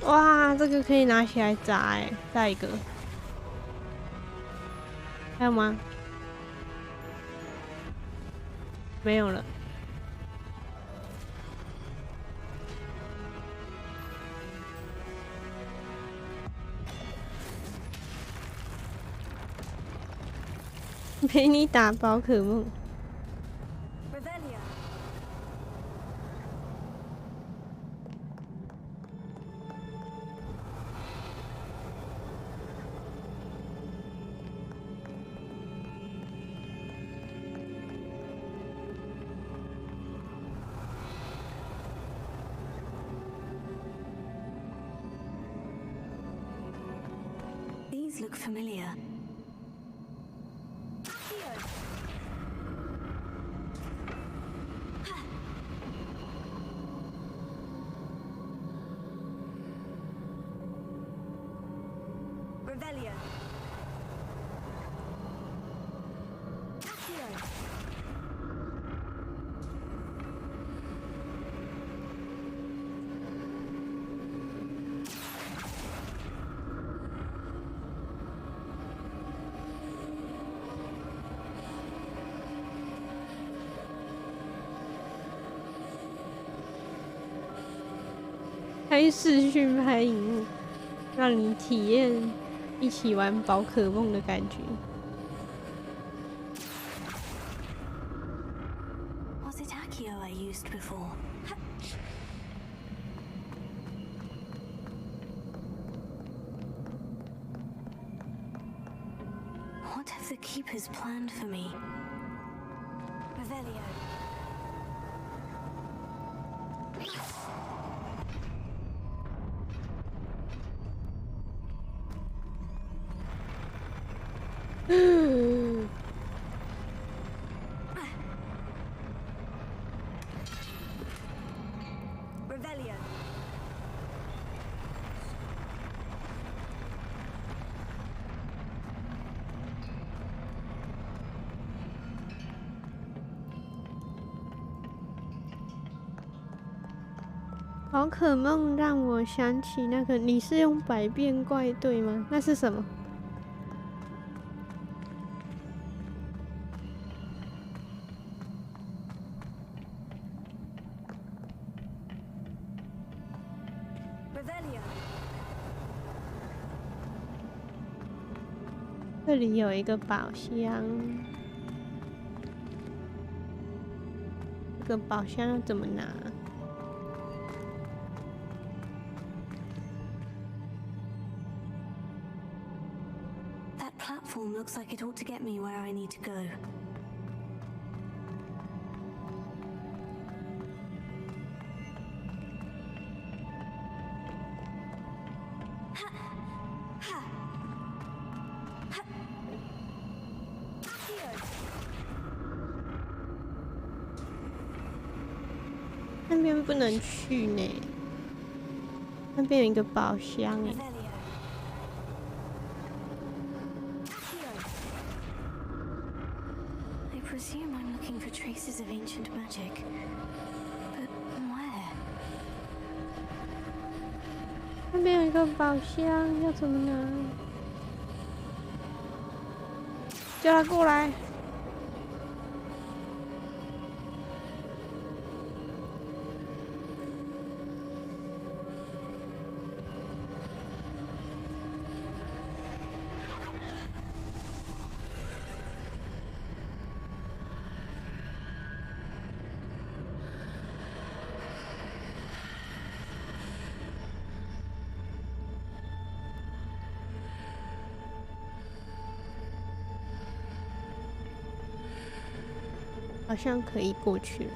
哇，这个可以拿起来砸哎！再一个，还有吗？没有了。陪你打宝可梦。these look familiar. Revelio. 开视讯拍荧幕，让你体验一起玩宝可梦的感觉。Was it Accio I used before? What have the keepers planned for me? Revelio. Revelio. 宝可梦让我想起那个，你是用百变怪对吗？那是什么？ 这里有一个宝箱，这个宝箱要怎么拿？ That platform looks like it ought to get me where I need to go. Ha! 那边不能去呢，那边有一个宝箱哎。 I presume I'm looking for traces of ancient magic, but where? 那边有一个宝箱，要怎么拿？叫他过来。 好像可以过去了。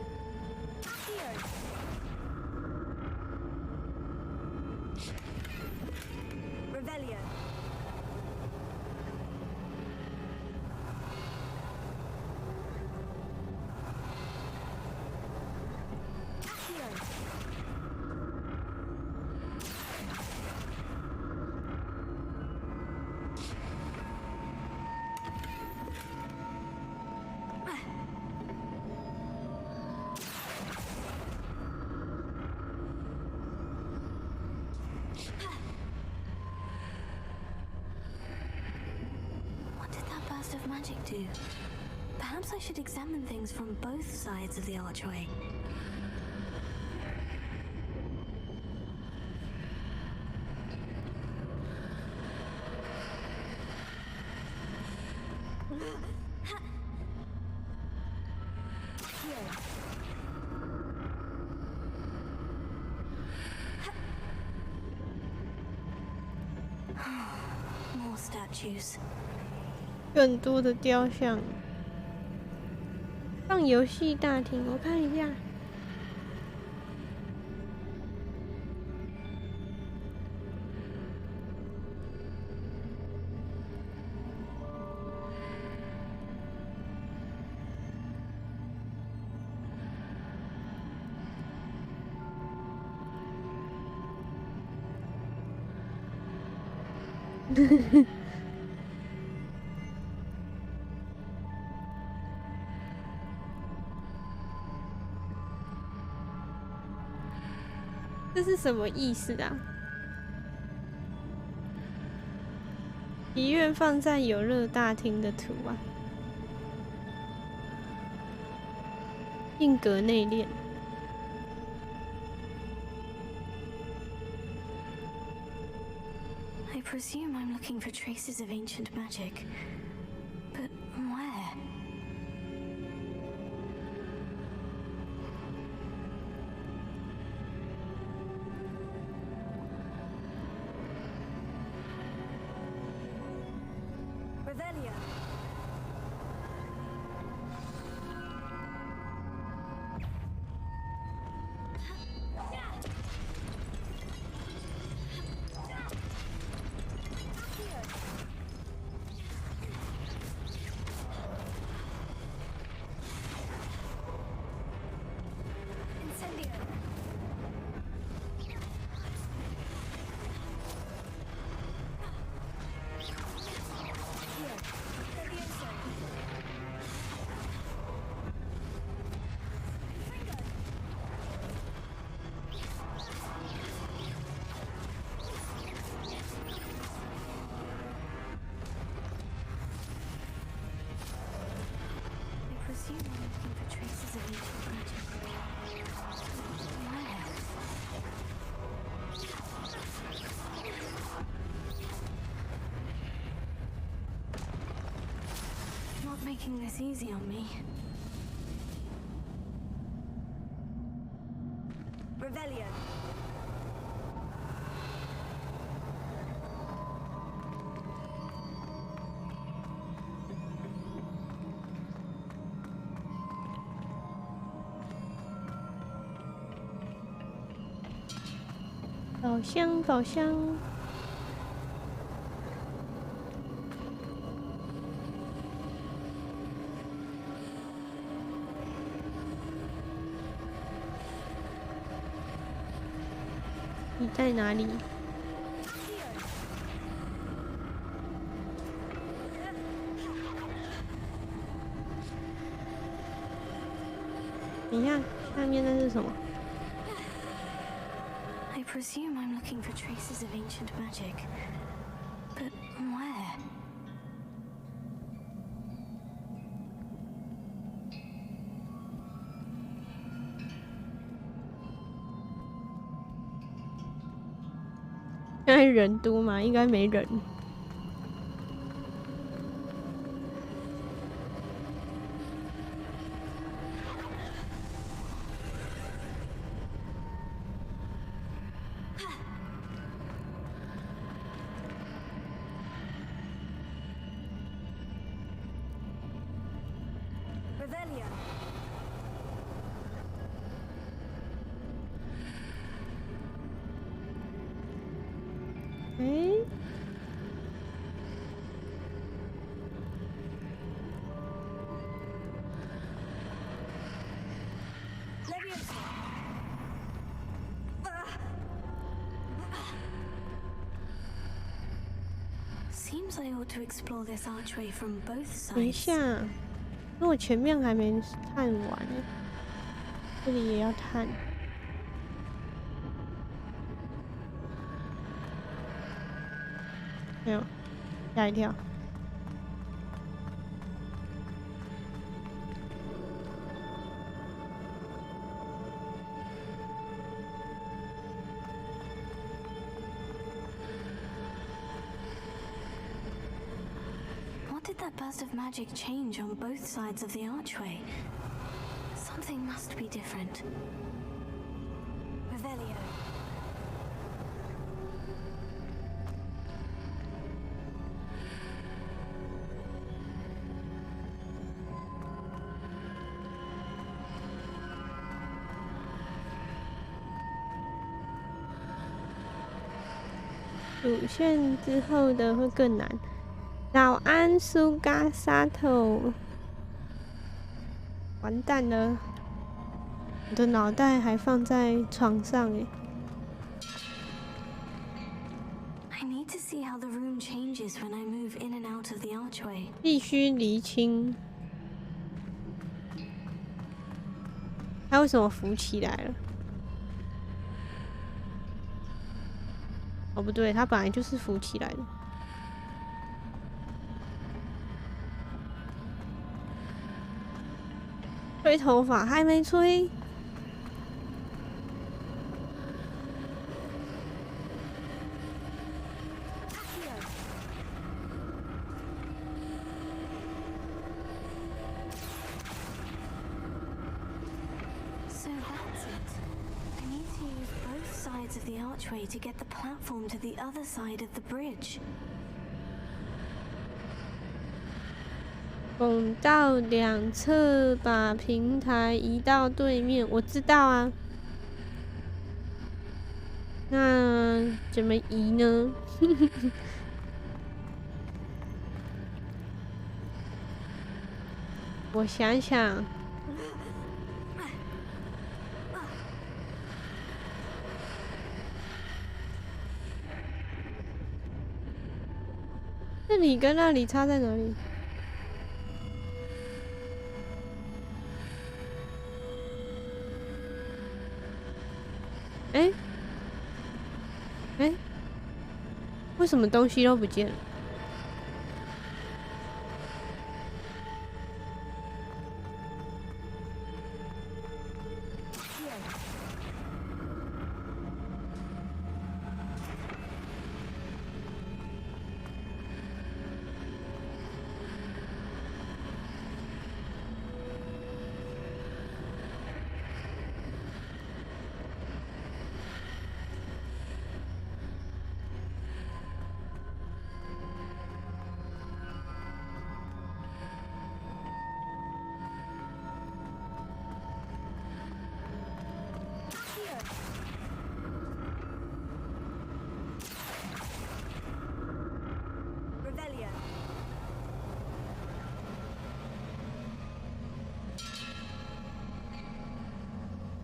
Of magic do? Perhaps I should examine things from both sides of the archway. More statues. 更多的雕像，放游戏大厅，我看一下。这是什么意思啊？遗愿放在游乐大厅的图啊，性格内敛。I presume I'm looking for traces of ancient magic, but where? Revelio. Making this easy on me. Revelio.宝箱，宝箱。你在哪里？等一下，下面那是什么？ I presume I'm looking for traces of ancient magic, but where?现在人多吗？应该没人。Seems I ought to explore this archway from both sides. 等一下，因为我前面还没探完，这里也要探。没有，吓一跳。 What did that burst of magic change on both sides of the archway? Something must be different. Revelio. 主线之后的会更难。早安，苏嘎沙头。完蛋了，我的脑袋还放在床上诶。I I need to see how the room changes when I move in and out of the archway. 必须厘清，它为什么浮起来了？哦，不对，它本来就是浮起来的。吹头发还没吹。Of the archway to get the platform to the other side of the bridge. 拱到两侧，把平台移到对面。我知道啊，那怎么移呢？我想想。这里跟那里差在哪里？哎、为什么东西都不见了？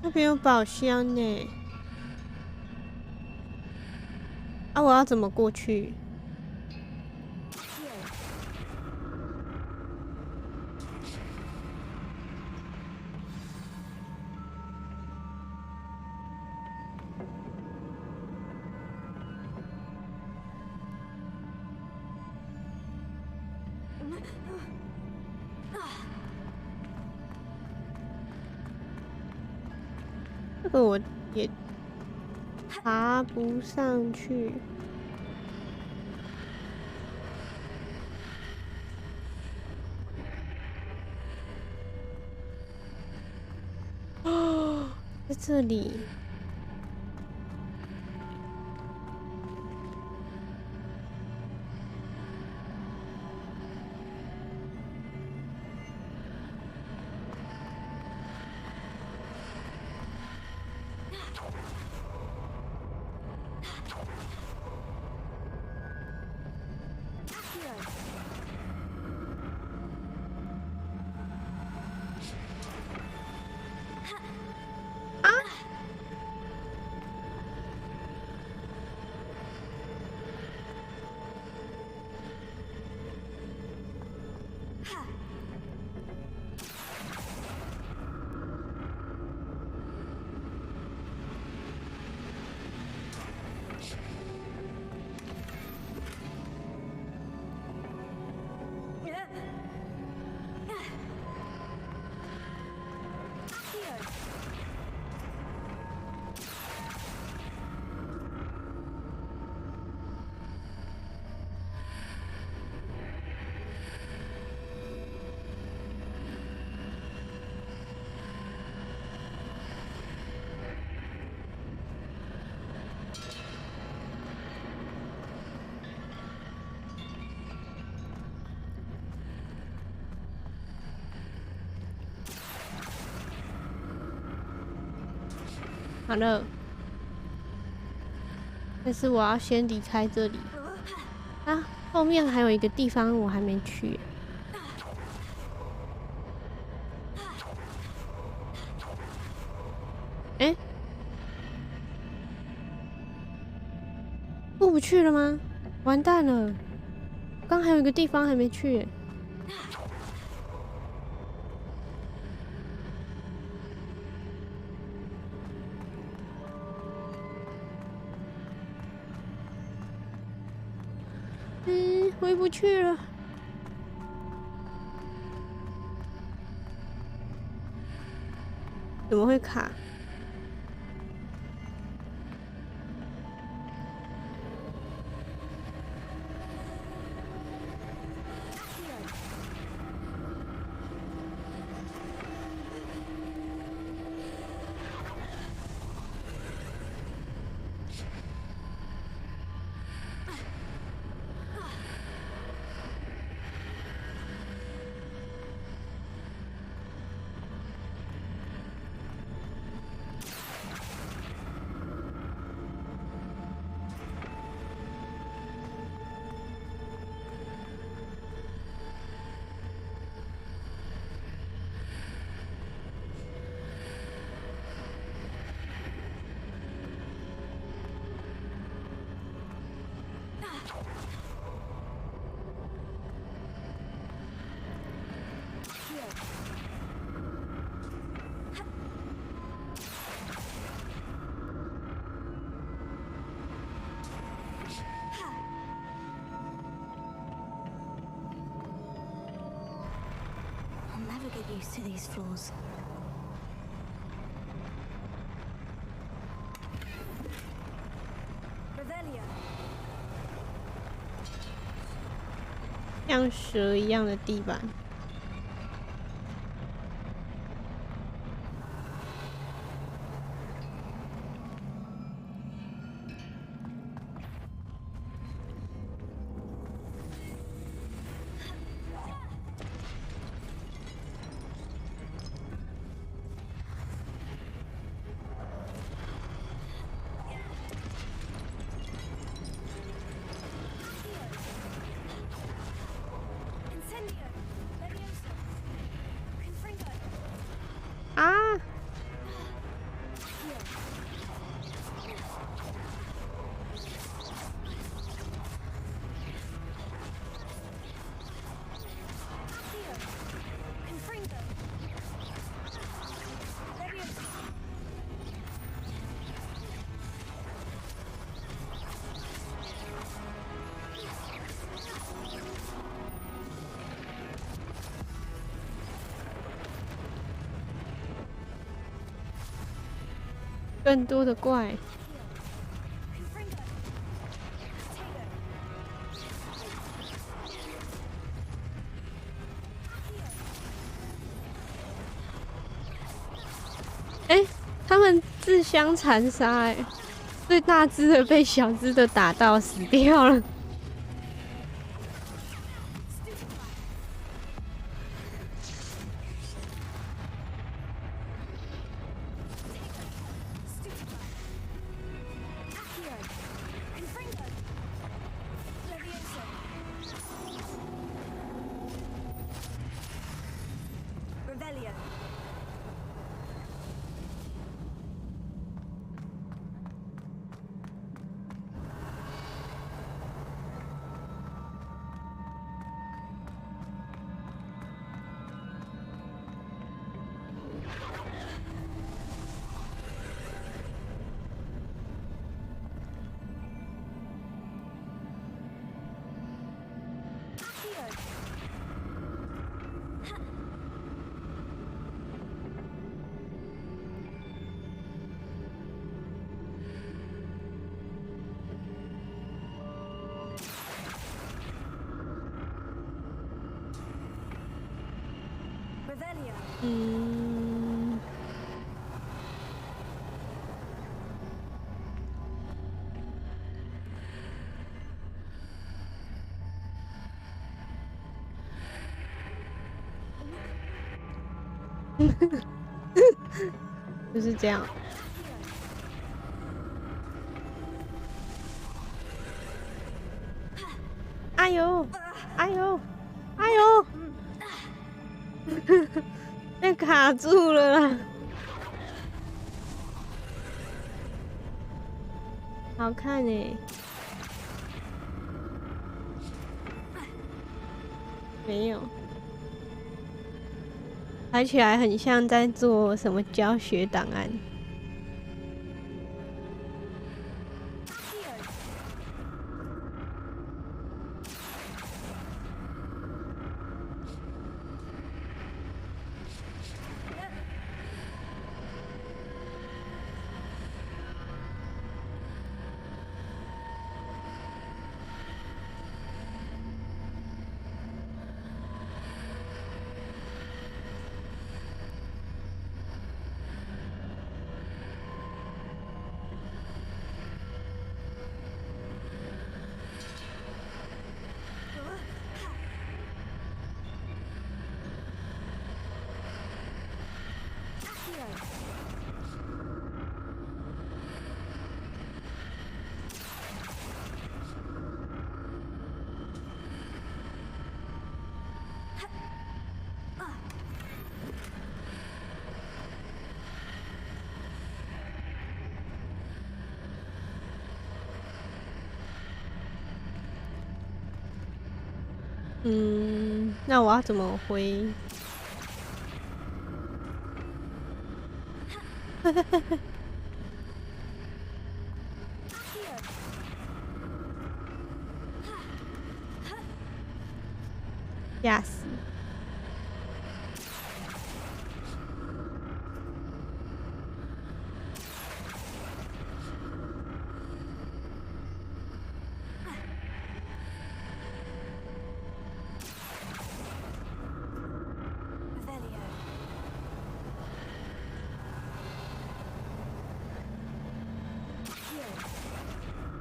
那边有宝箱呢。啊，我要怎么过去？这个我也爬不上去。哦，在这里。好了，但是我要先离开这里啊！后面还有一个地方我还没去。过不去了吗？完蛋了！刚还有一个地方还没去耶。回不去了。怎么会卡？Get used to these floors. Revelio. 像蛇一样的地板。更多的怪。他们自相残杀，最大只的被小只的打到死掉了。就是这样。哎呦，哎呦，哎呦！被卡住了啦！好看欸。没有，拍起来很像在做什么教学档案。那我要怎么回？吓死！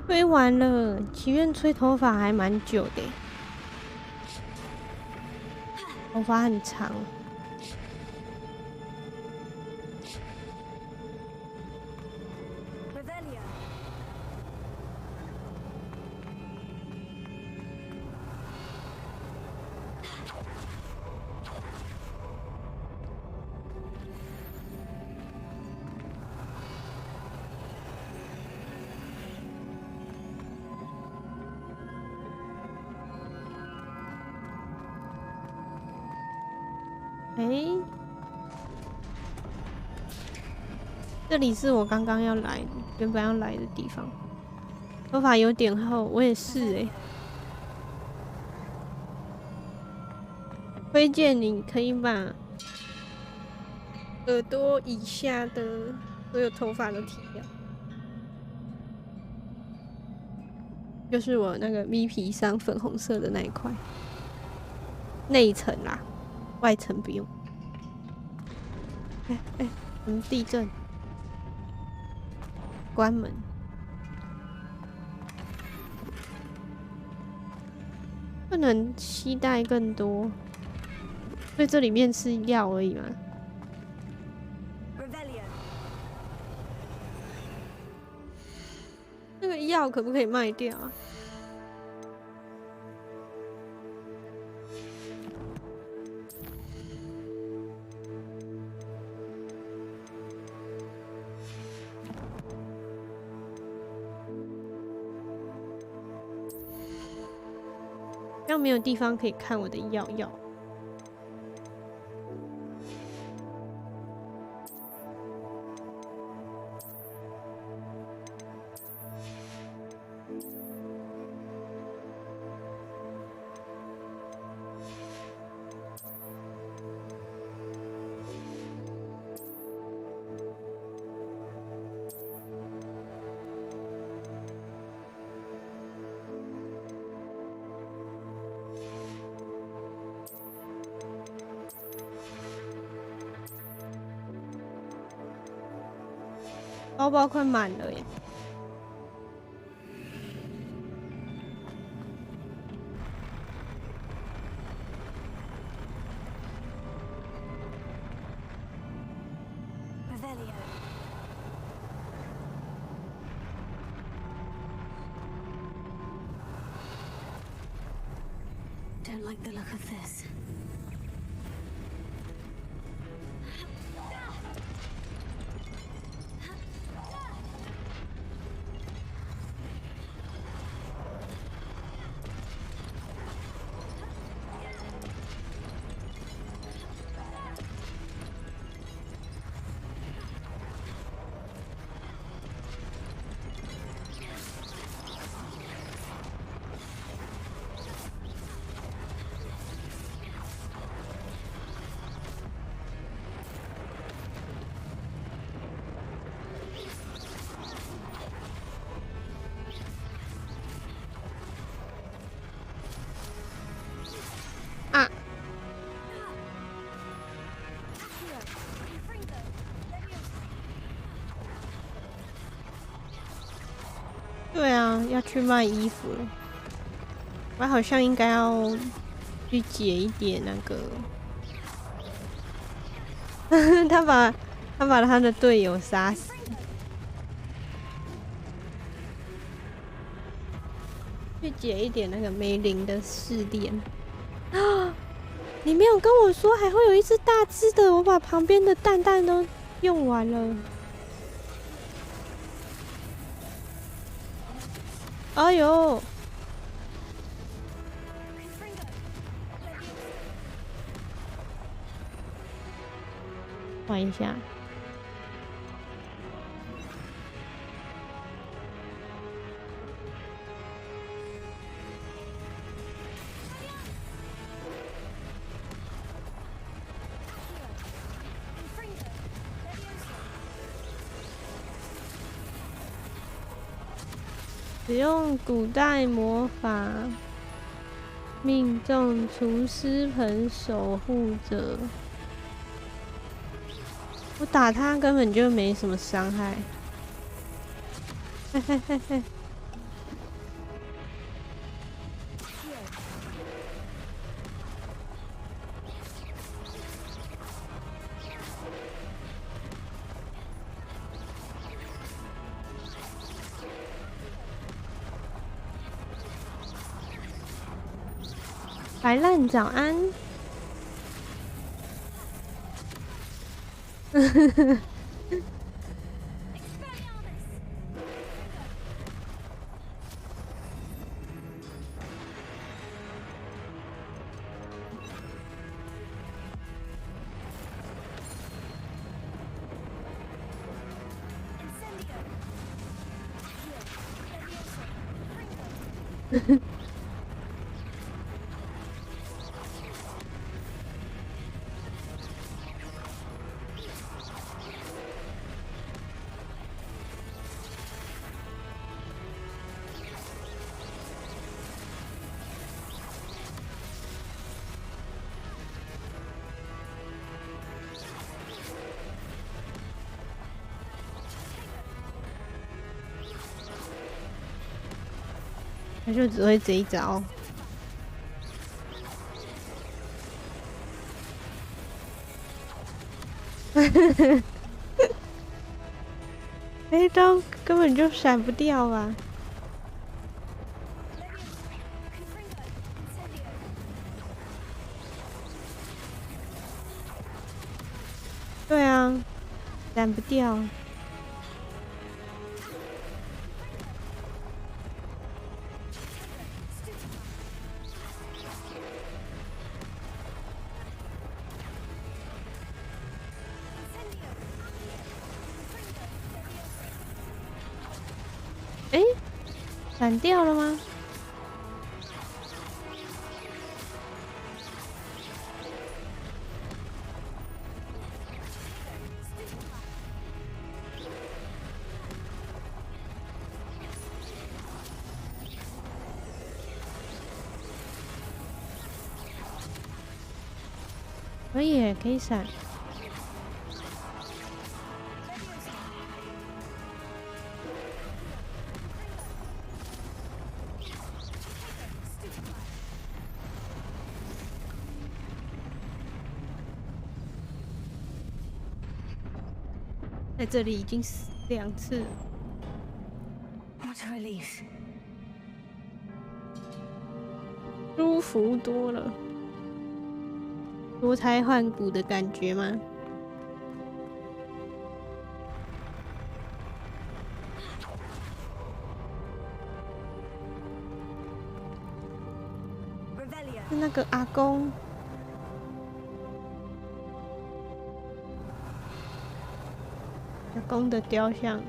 吹完了，祈愿吹头发还蛮久的，头发很长。这里是我刚刚要来的，原本要来的地方。头发有点厚，我也是推荐你可以把耳朵以下的所有头发都剃掉，就是我那个咪皮上粉红色的那一块内层啦，外层不用。地震。关门。不能期待更多，所以这里面是药而已嘛。那个药可不可以卖掉啊？这样没有地方可以看我的药。包包快满了耶！Don't like the look of this. 去卖衣服了。我好像应该要去解一点那个。他把他的队友杀死。去解一点那个梅林的试炼。啊！你没有跟我说还会有一只大只的，我把旁边的蛋蛋都用完了。哎呦！换一下。使用古代魔法命中厨师盆守护者。我打他根本就没什么伤害。嘿嘿嘿嘿。白烂早安。他就只会这一招。那刀根本就闪不掉啊！对啊，闪不掉。闪掉了吗？可以，可以闪。在这里已经死2次了。What a relief. 舒服多了，脱胎换骨的感觉吗？是那个阿公。阿公的雕像。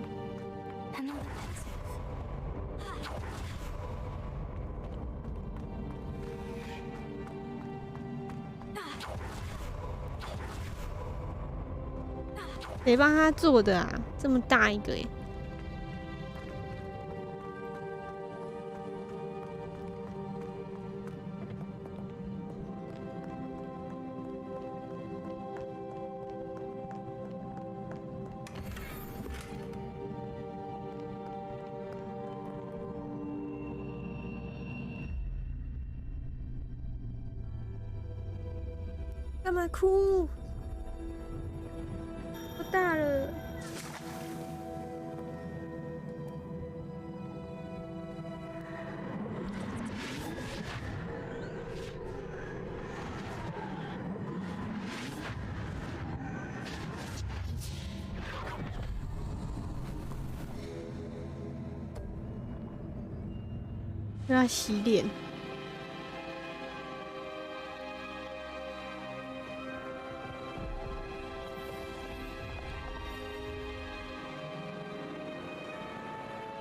谁帮他做的啊？这么大一个耶！干嘛哭？我大了。让他洗脸。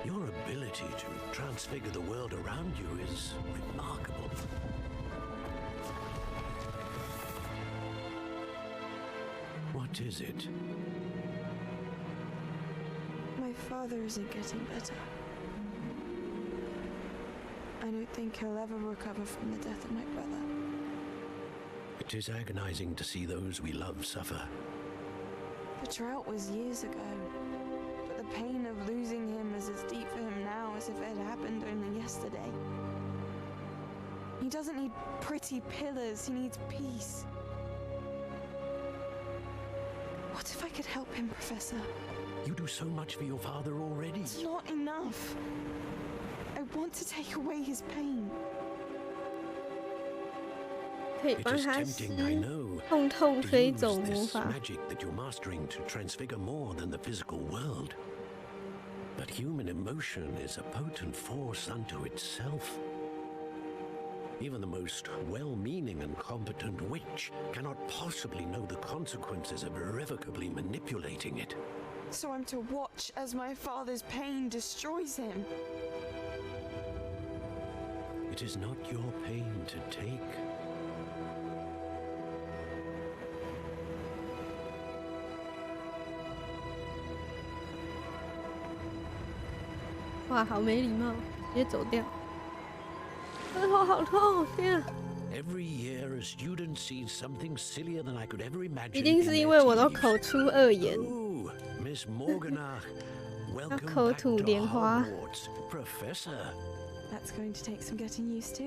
Your ability to transfigure the world around you is remarkable. What is it? My father isn't getting better. I don't think he'll ever recover from the death of my brother. It is agonizing to see those we love suffer. The drought was years ago, but the pain of losing him is as deep for him now as if it had happened only yesterday. He doesn't need pretty pillars, he needs peace. What if I could help him, Professor? You do so much for your father already. It's not enough. I want to take away his pain. 可以 It 帮 is 他 tempting, I 施 know, 痛痛 to 飞 use 走魔 this 法。 magic that you're mastering to transfigure more than the physical world. But human emotion is a potent force unto itself. Even the most well-meaning and competent witch cannot possibly know the consequences of irrevocably manipulating it. So I'm to watch as my father's pain destroys him. It is not your pain to take. 哇，好没礼貌，直接走掉。额头好痛，天啊！ Every year, a student sees something sillier than I could ever imagine. 一定是因为我都口出恶言。 Oh, Miss Morgana, welcome 口 back 吐 to 莲花。 Hogwarts, Professor. That's going to take some getting used to.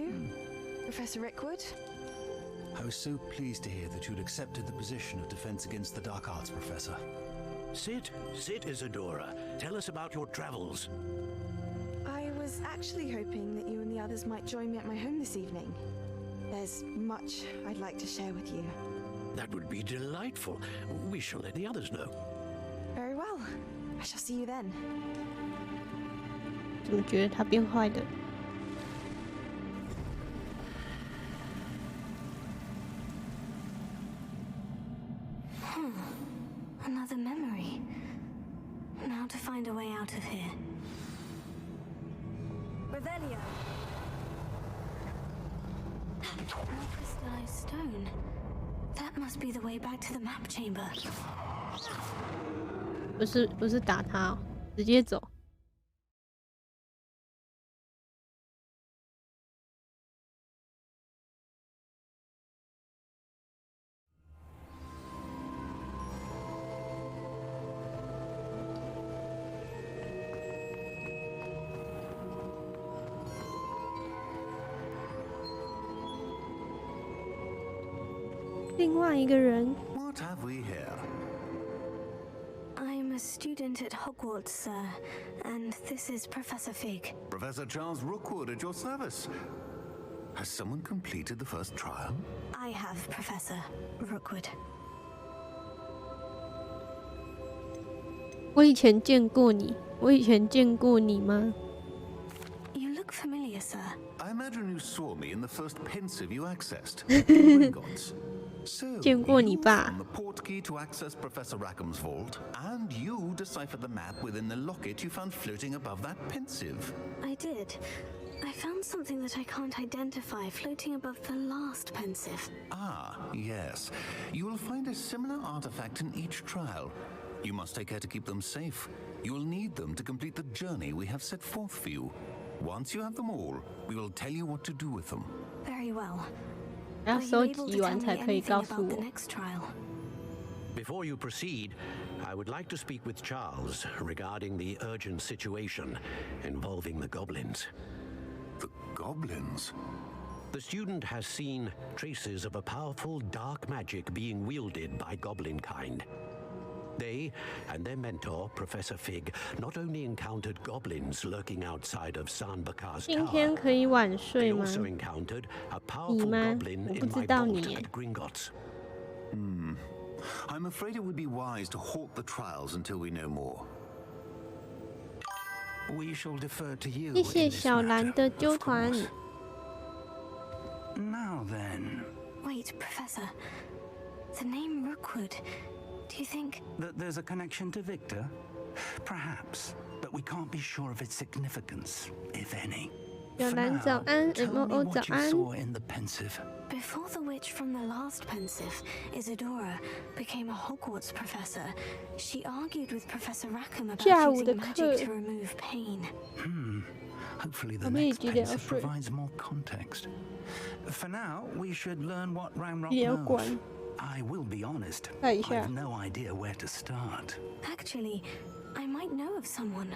Professor Rickwood? I was so pleased to hear that you'd accepted the position of Defense Against the Dark Arts, Professor. Sit, Isadora. Tell us about your travels. I was actually hoping that you and the others might join me at my home this evening. There's much I'd like to share with you. That would be delightful. We shall let the others know. Very well. I shall see you then. 怎么觉得他变坏的？ Another memory. Now to find a way out of here. Revelio! More crystallized stone. That must be the way back to the map chamber. 不是打他哦，直接走。另外一个人。 What have we here? I'm a student at Hogwarts, sir, and this is Professor Fig. Professor Charles Rookwood at your service. Has someone completed the first trial? I have, Professor Rookwood. 我以前见过你，我以前见过你吗？ You look familiar, sir. I imagine you saw me in the first pensive you accessed. Gringotts. So, 见过你 you 吧？ found the port key to access Professor Rackham's vault, and you deciphered the map within the locket you found floating above that pensive. I did. I found something that I can't identify floating above the last pensive. Ah, yes. You will find a similar artifact in each trial. You must take care to keep them safe. You will need them to complete the journey we have set forth for you. Once you have them all, we will tell you what to do with them. Very well. 要 Are you 收 able to 集 tell 完 me 才可以 anything 告诉 about the 我。 next trial? Before you proceed, I would like to speak with Charles regarding the urgent situation involving the goblins. The goblins? The student has seen traces of a powerful dark magic being wielded by goblin kind. They and their mentor, Professor Fig, not only encountered goblins lurking outside of Sanbakar's 今 tower, 天可以晚 they 睡吗？ also encountered a 你 powerful 吗？ goblin 我不 in 知 my 道 vault 你耶。 at Gringotts. I'm afraid it would be wise to halt the trials until we know more. We shall defer to you 谢谢 in this 小兰 matter, 的纠 of 团。 course. Now then, Wait, Professor. The name Rookwood. Do you think... that there's a connection to Victor? Perhaps, but we can't be sure of its significance, if any. 小 For 兰 now, 早安 tell ，MO me 早 what you 安。 saw in the pensive. Before the witch from the last pensive, Isadora, became a Hogwarts professor, she argued with Professor Rackham about 下午的 using 课。 magic to remove pain. Hopefully the 我们已 next 经聊 pensive 睡。 provides more context. For now, we should learn what Ranrock 也要 knows. 管。 I will be honest, 看一下。 I've no idea where to start. Actually, I might know of someone.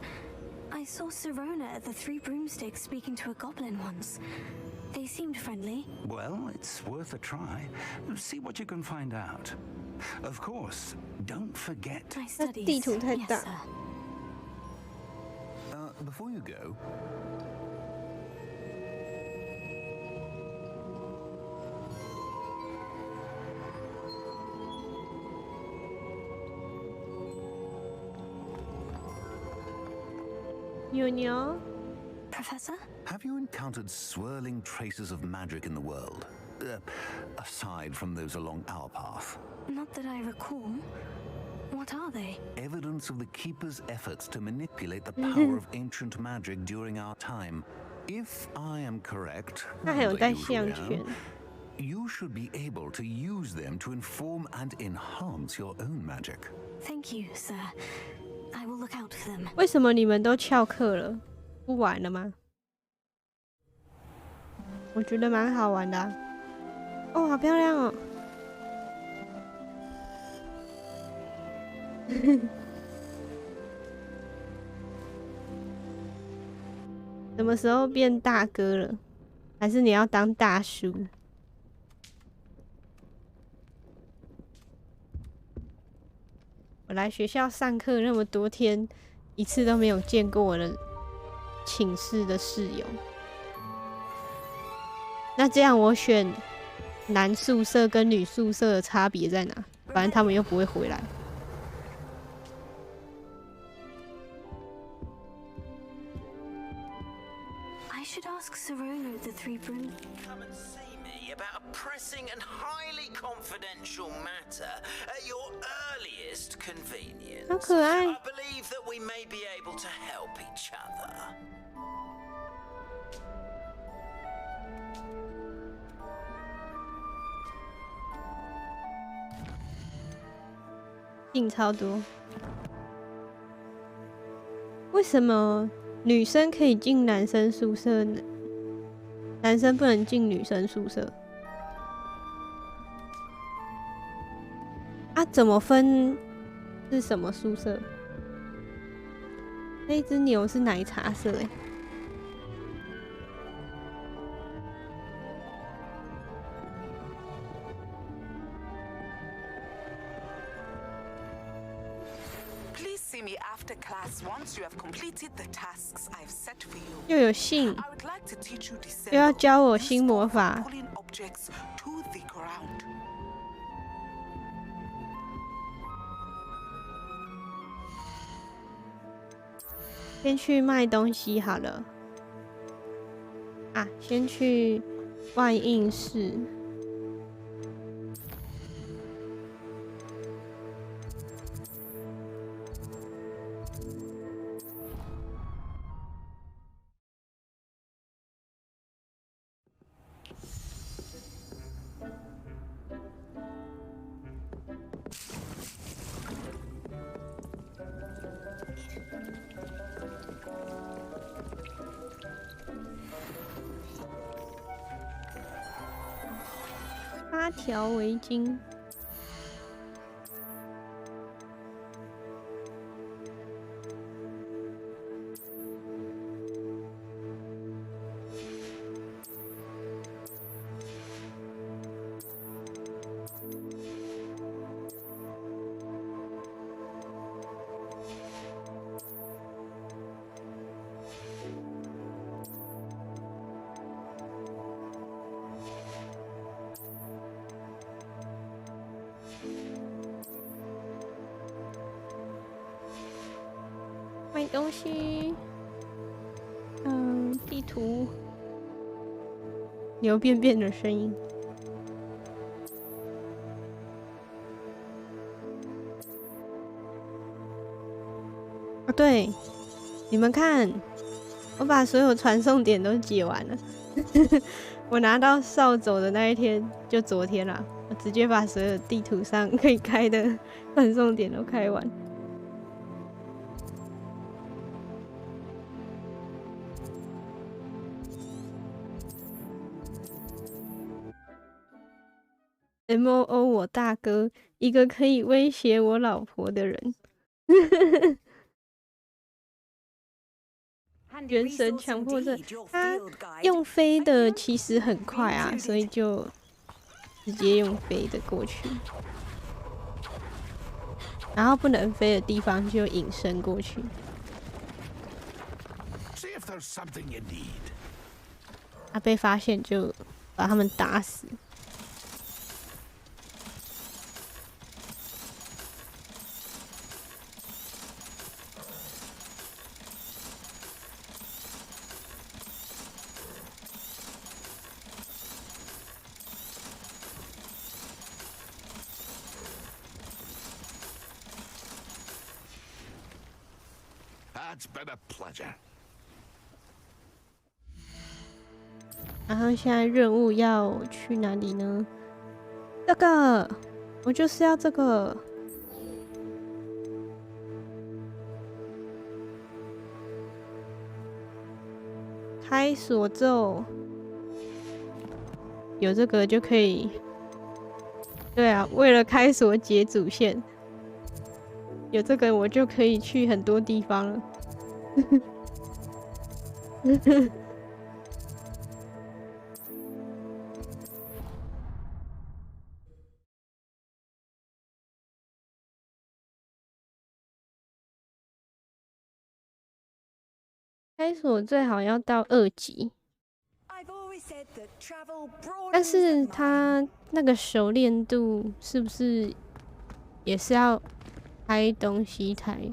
I saw Sirona at the Three Broomsticks speaking to a goblin once. They seemed friendly. Well, it's worth a try. See what you can find out. Of course, don't forget. My 那 studies. 地图太 Yes, 大。 sir. Before you go, 牛牛， Professor? have you encountered swirling traces of magic in the world? Aside from those along our path. Not that I recall. What are they? Evidence of the Keeper's efforts to manipulate the power of ancient magic during our time. If I am correct, 他还有 as I 戴 usually 项 am, 圈。 you should be able to use them to inform and enhance your own magic. Thank you, sir. I will look out for them. 为什么你们都翘课了？不玩了吗？我觉得蛮好玩的啊。哦，好漂亮哦！什么时候变大哥了？还是你要当大叔？我来学校上课那么多天，一次都没有见过我的寝室的室友。那这样我选男宿舍跟女宿舍的差别在哪？反正他们又不会回来。I should ask Sirona at the Three Broom. Come and see me about a pressing and highly confidential matter at your earliest convenience. 好可爱。 I believe that we may be able to help each other. 进超多。为什么女生可以进男生宿舍，男生不能进女生宿舍？啊，怎么分是什么宿舍？那一只牛是奶茶色欸。Please see me after class once you have completed the tasks I've set for you. 又有信， I would like to teach you 又要 descent. 教我新魔法。 Pulling objects to the ground. 先去卖东西好了。啊，先去万应室。8条围巾。买东西。地图。牛便便的声音。哦，对，你们看，我把所有传送点都解完了。我拿到扫帚的那一天就昨天啦，我直接把所有地图上可以开的传送点都开完。MOO 我大哥，一个可以威胁我老婆的人。原神强迫症，他用飞的其实很快啊，所以就直接用飞的过去，然后不能飞的地方就隐身过去。他被发现就把他们打死。It's been a pleasure. 然后现在任务要去哪里呢？这个，我就是要这个。开锁咒，有这个就可以。对啊，为了开锁解主线，有这个我就可以去很多地方了。开锁最好要到2级，但是它那个熟练度是不是也是要开东西台？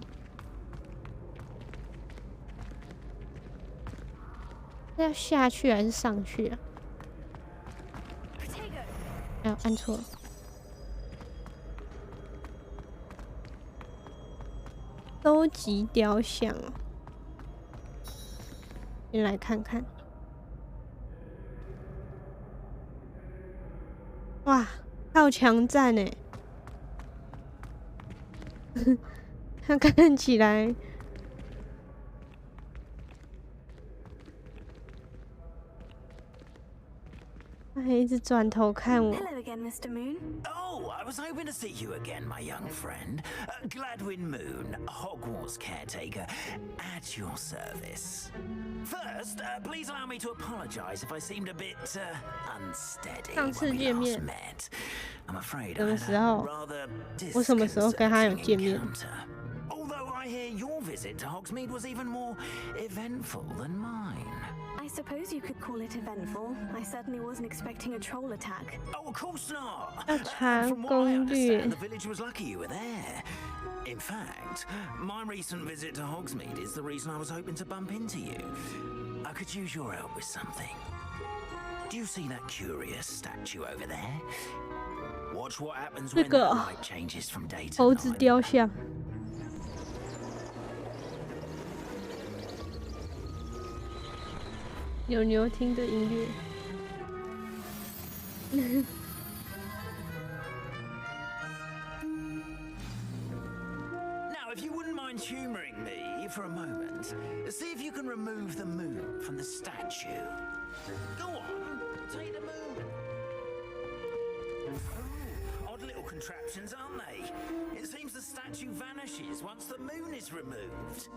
要下去还是上去啊？哎呦，按错了。收集雕像哦，先来看看。哇，靠墙站哎！它看起来。他还一直转头看我。 Hello again, Mr. Moon. Oh, I was hoping to see you again, my young friend. Gladwin Moon, Hogwarts caretaker, at your service. First, please allow me to apologize if I seemed a bit unsteady when we last met. I'm afraid I had a rather disconcerting encounter. Although I hear your visit to Hogsmeade was even more eventful than mine. I suppose you could call it eventful. I certainly wasn't expecting a troll attack. Oh, of course not. From what I understand, the village was lucky you were there. In fact, my recent visit to Hogsmeade is the reason I was hoping to bump into you. I could use your help with something. Do you see that curious statue over there? Watch what happens when the light changes from day to night. 猴子雕像。 有牛听的音乐。Now, if you wouldn't mind humoring me for a moment, see if you can remove the moon from the statue. Go on, take the moon. Oh, odd little contraptions, aren't they? It seems the statue vanishes once the moon is removed.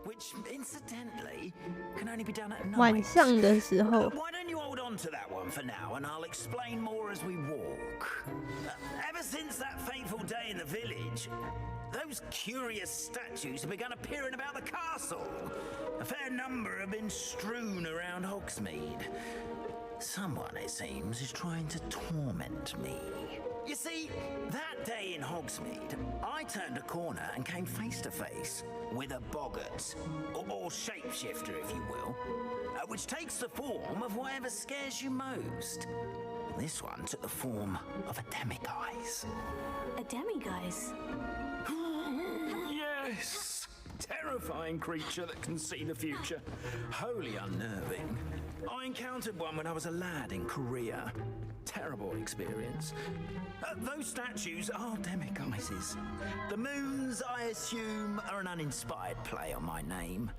Which, incidentally, can only be done at night. 晚上的时候。 Why don't you hold on to that one for now, and I'll explain more as we walk. Ever since that fateful day in the village, those curious statues have begun appearing about the castle. A fair number have been strewn around Hogsmeade. Someone, it seems, is trying to torment me. You see, that day in Hogsmeade, I turned a corner and came face to face with a boggart, or shapeshifter, if you will, which takes the form of whatever scares you most. This one took the form of a demiguise. A demiguise? Yes! Terrifying creature that can see the future. Wholly unnerving. I encountered one when I was a lad in Korea. Terrible experience. Those statues are demiguises. The moons, I assume, are an uninspired play on my name.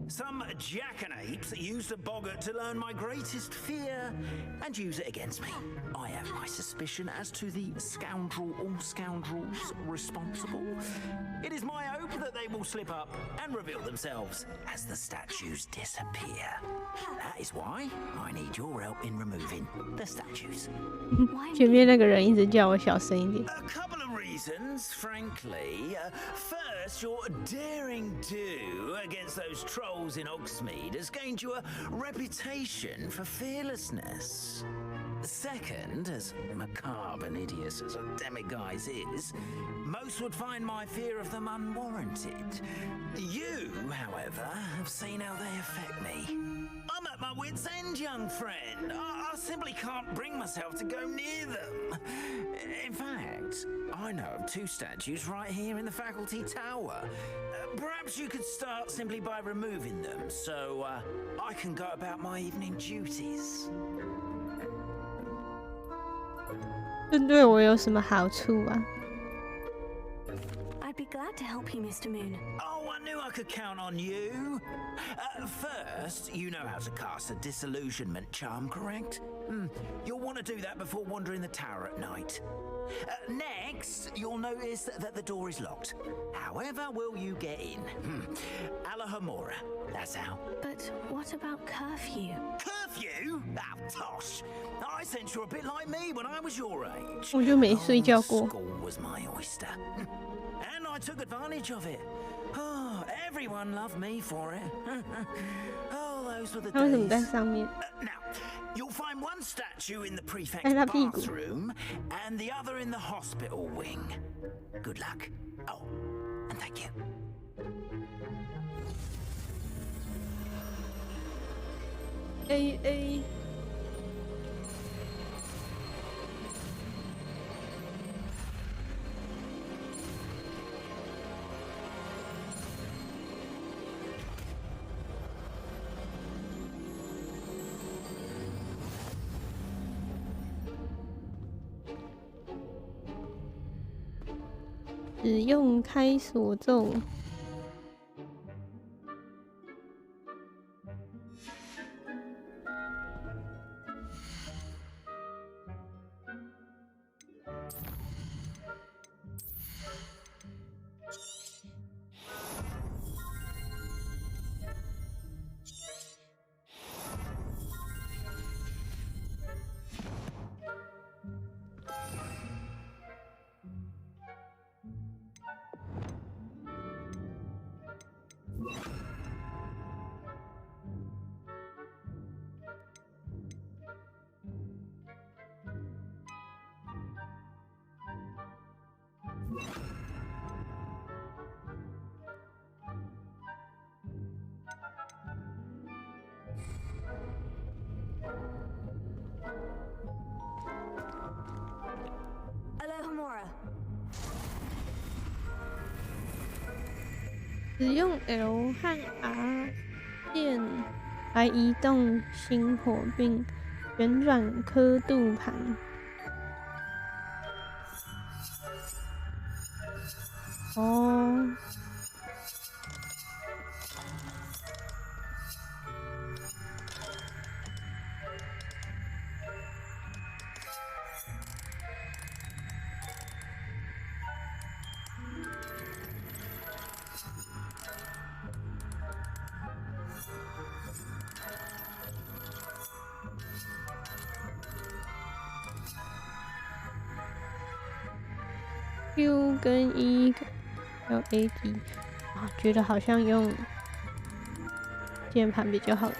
Some jackanapes used a boggart to learn my greatest fear and use it against me. I have my suspicion as to the scoundrel or scoundrels responsible. It is my hope that they will slip up and reveal themselves as the statues disappear. That is why I need your help in removing the statues. 前面那个人一直叫我小声一点。A couple of reasons, frankly. First, your daring do against those trolls in Hogsmeade has gained you a reputation for fearlessness. Second, as macabre and hideous as a demiguise is, most would find my fear of them unwarranted. You, however, have seen how they affect me. I'm at my wit's end, young friend. I simply can't bring myself to go near them. In fact, I know of 2 statues right here in the faculty tower. Perhaps you could start simply by removing them, so I can go about my evening duties. 这对我有什么好处啊？ I'd be glad to help you, Mr. Moon. Oh, I knew I could count on you. First, you know how to cast a disillusionment charm, correct? You'll want to do that before wandering the tower at night. Next, you'll notice that the door is locked. However will you get in? Alahomora, that's how. But what about curfew? Curfew? Oh, tosh. I sense you're a bit like me when I was your age. 我就没睡觉过。 School was my oyster. And I took advantage of it. Oh, everyone loved me for it. Oh, those were the 他为什么在 days. 上面？ Now, you'll find one statue in the prefect's 哎，他屁股。 bathroom and the other in the hospital wing. Good luck. Oh, and thank you. 使用开锁咒。Alohomora. 使用 L 和 R 键来移动星火，并旋转刻度盘。哦。 Q 跟 E 还有 A D 啊，觉得好像用键盘比较好。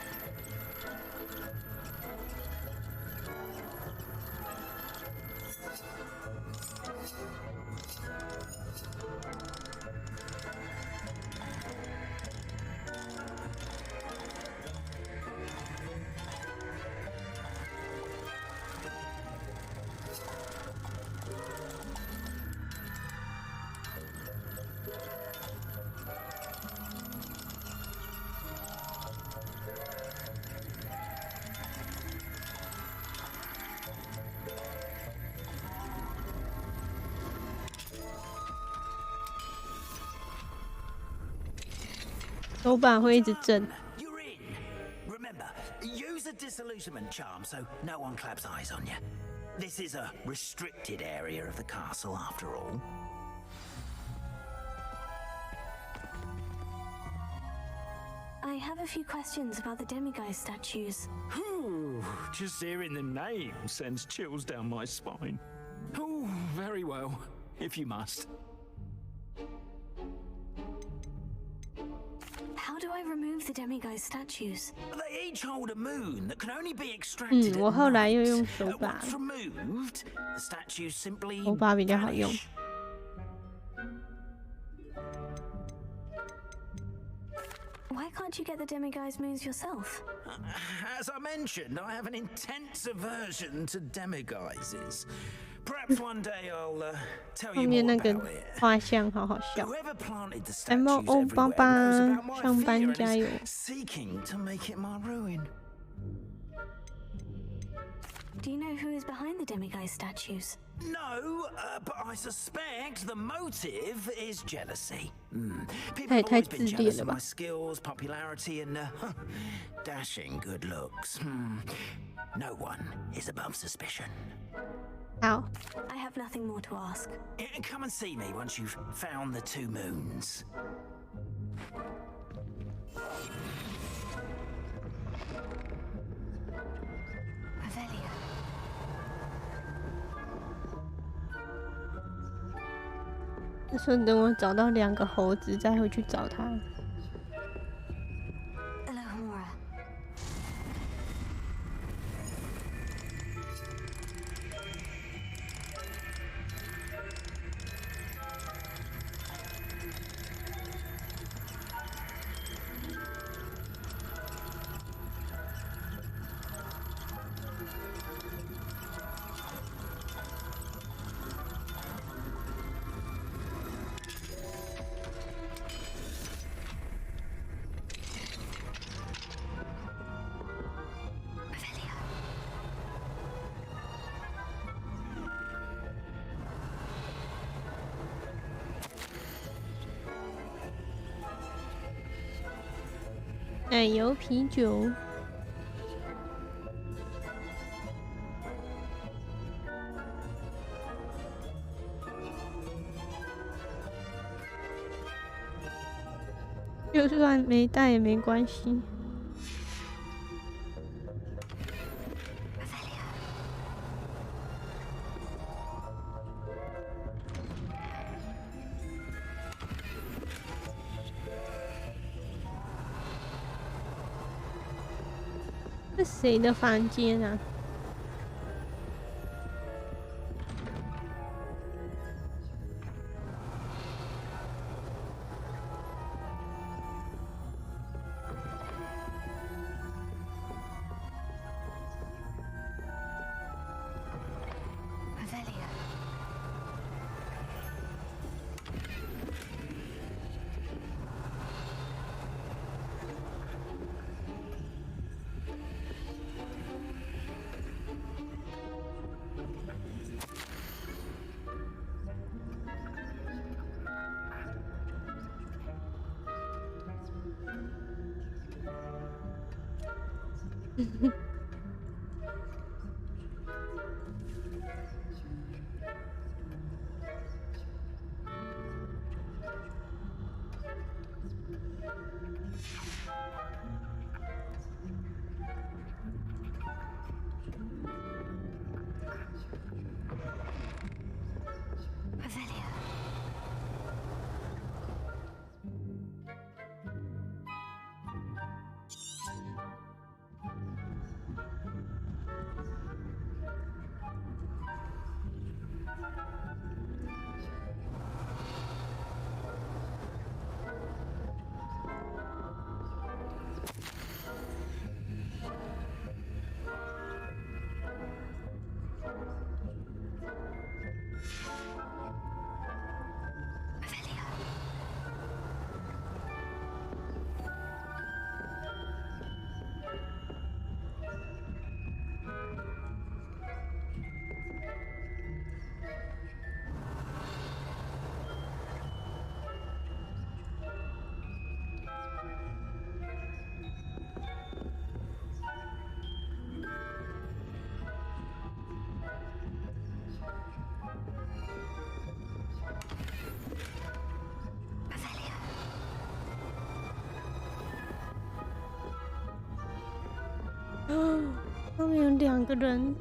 手把会一直震。 You're in. Remember, use a disillusionment charm so no one claps eyes on you. This is a restricted area of the castle, after all. I have a few questions about the demiguise statues. Ooh, just hearing the name sends chills down my spine. Oh, very well, if you must. How do I remove the demiguise statues? They each hold a moon that can only be extracted at 我后来又用 night. 手把， Once removed, the statues simply 手把比较好用。 vanish. Why can't you get the demiguise moons yourself? As I mentioned, I have an intense aversion to demiguises. Perhaps one day I'll tell 后 you 面 more 那个 about it. 画像好好笑。 Whoever planted the M statues O everywhere 爸爸 knows about my 上 fear 班 and 加油。 is seeking to make it my ruin. Do you know who is behind the demiguise statues? No, but I suspect the motive is jealousy. People 他也 have 太 always 自 been 恋 jealous 了 of 吧 my skills, popularity, and dashing good looks. No one is above suspicion. 好， I have nothing more to ask. Come and see me once you've found the 2 moons. Revelia. 他说等我找到2个猴子再回去找他。 Alohomora. 奶油啤酒。就算没带也没关系。这谁的房间啊？上面有2个人。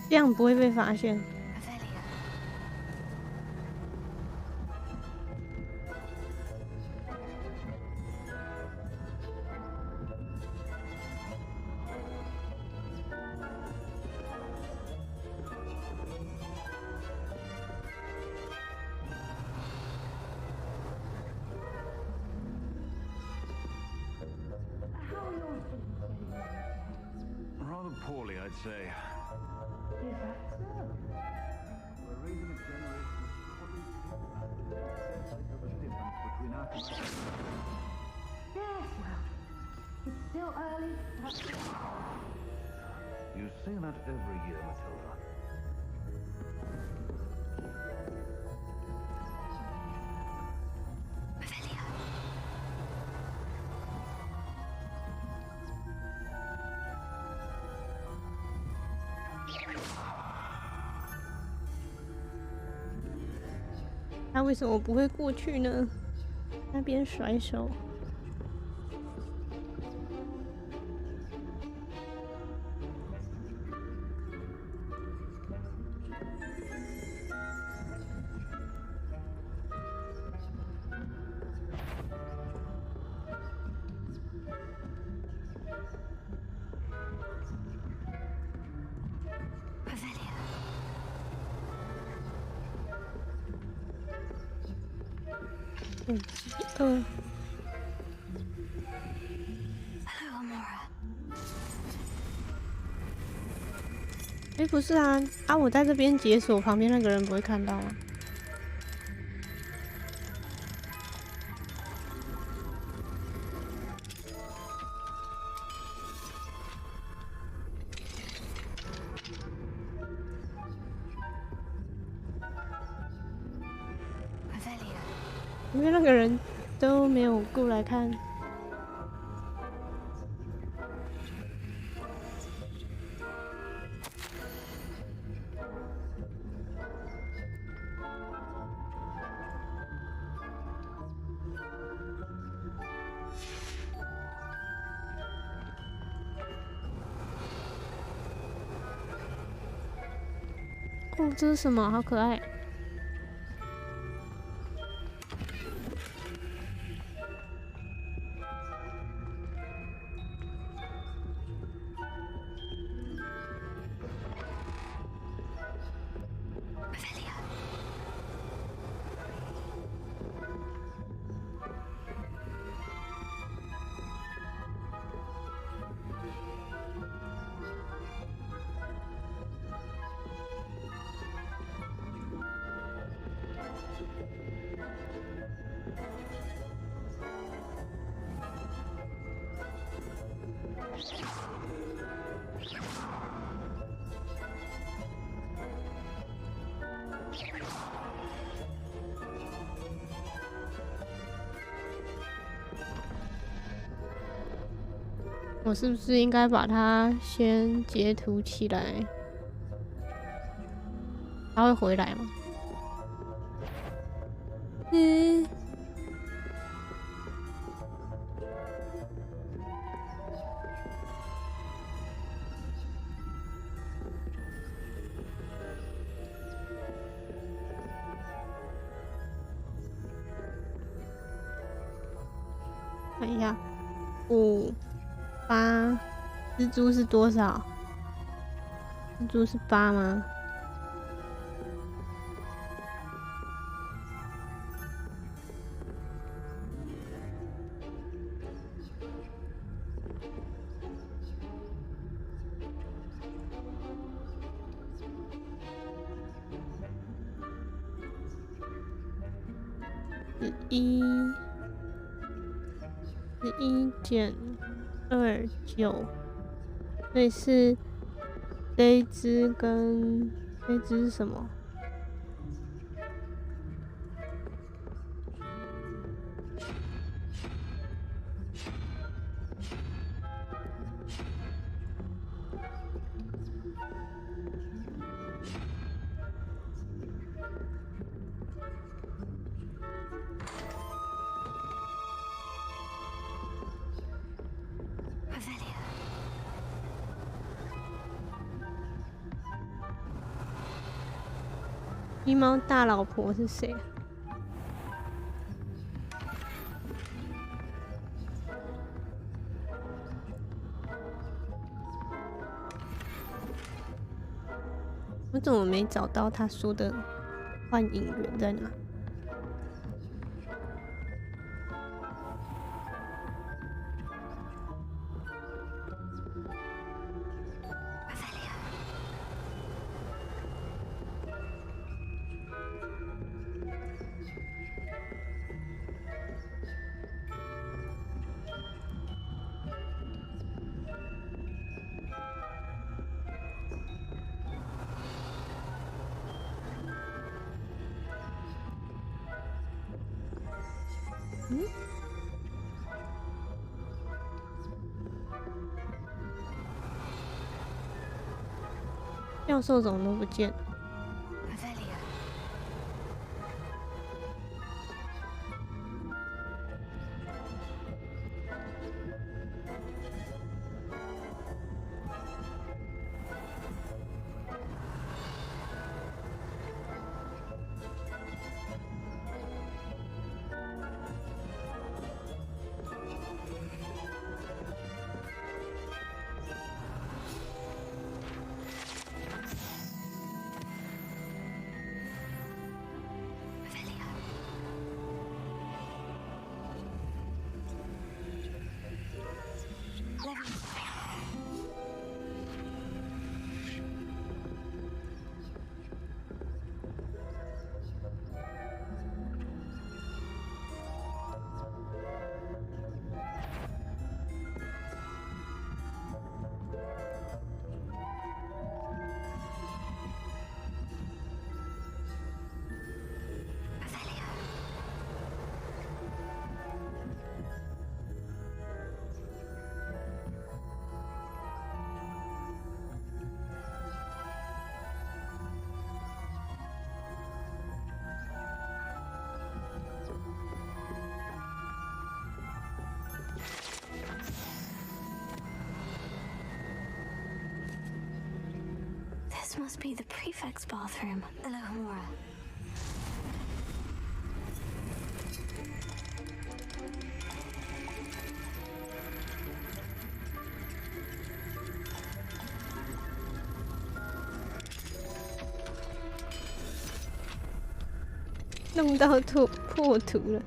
这样不会被发现。Rather poorly, I'd say. Is that so? We're raising a generation of the difference between us and Yes, well, it's still early. You say that every year, Matilda. Ophelia. 他为什么不会过去呢？那边甩手。Hello, Amora. 哎，不是啊，我在这边解锁，旁边那个人不会看到吗？因为那个人都没有过来看。哦，这是什么？好可爱！我是不是应该把它先截图起来？它会回来吗？看一下，5、8，蜘蛛是多少？蜘蛛是8吗？11减29，所以是这一只跟这一只是什么？狸猫大老婆是谁啊？我怎么没找到他说的幻影源在哪？教授怎么都不见了？This must be the prefect's bathroom. Hello, Mora. 弄到破图了。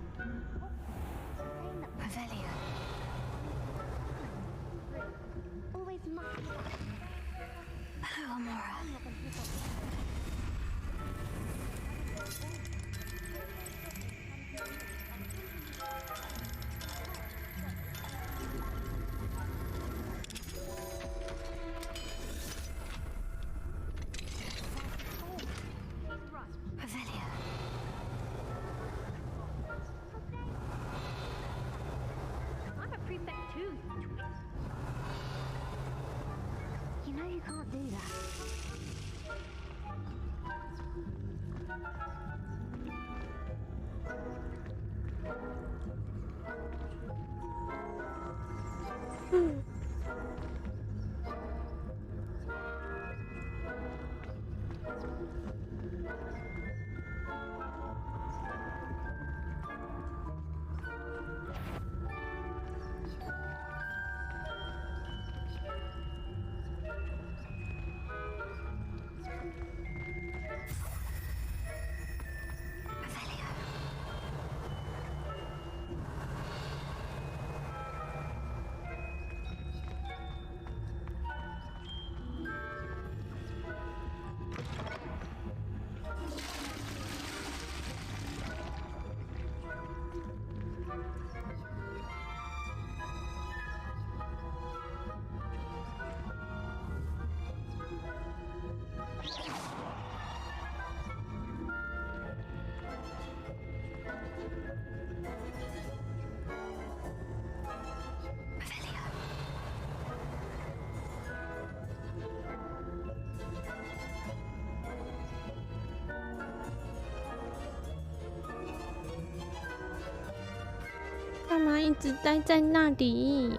干嘛一直待在那里？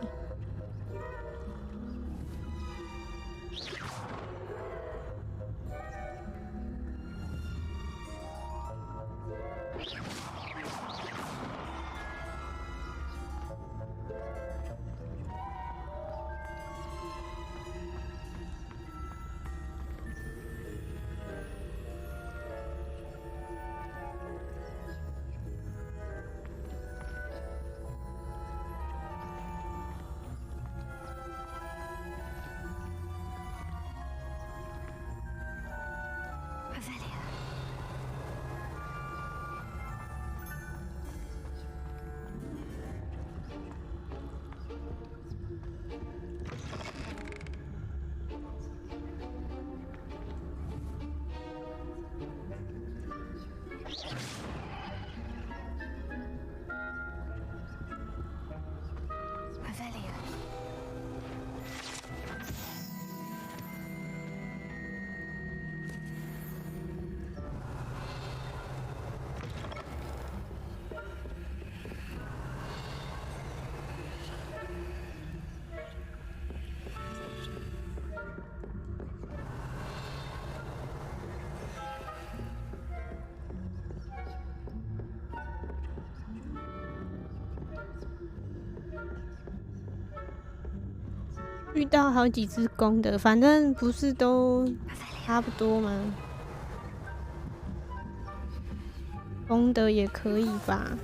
遇到好几只公的，反正不是都差不多吗？公的也可以吧。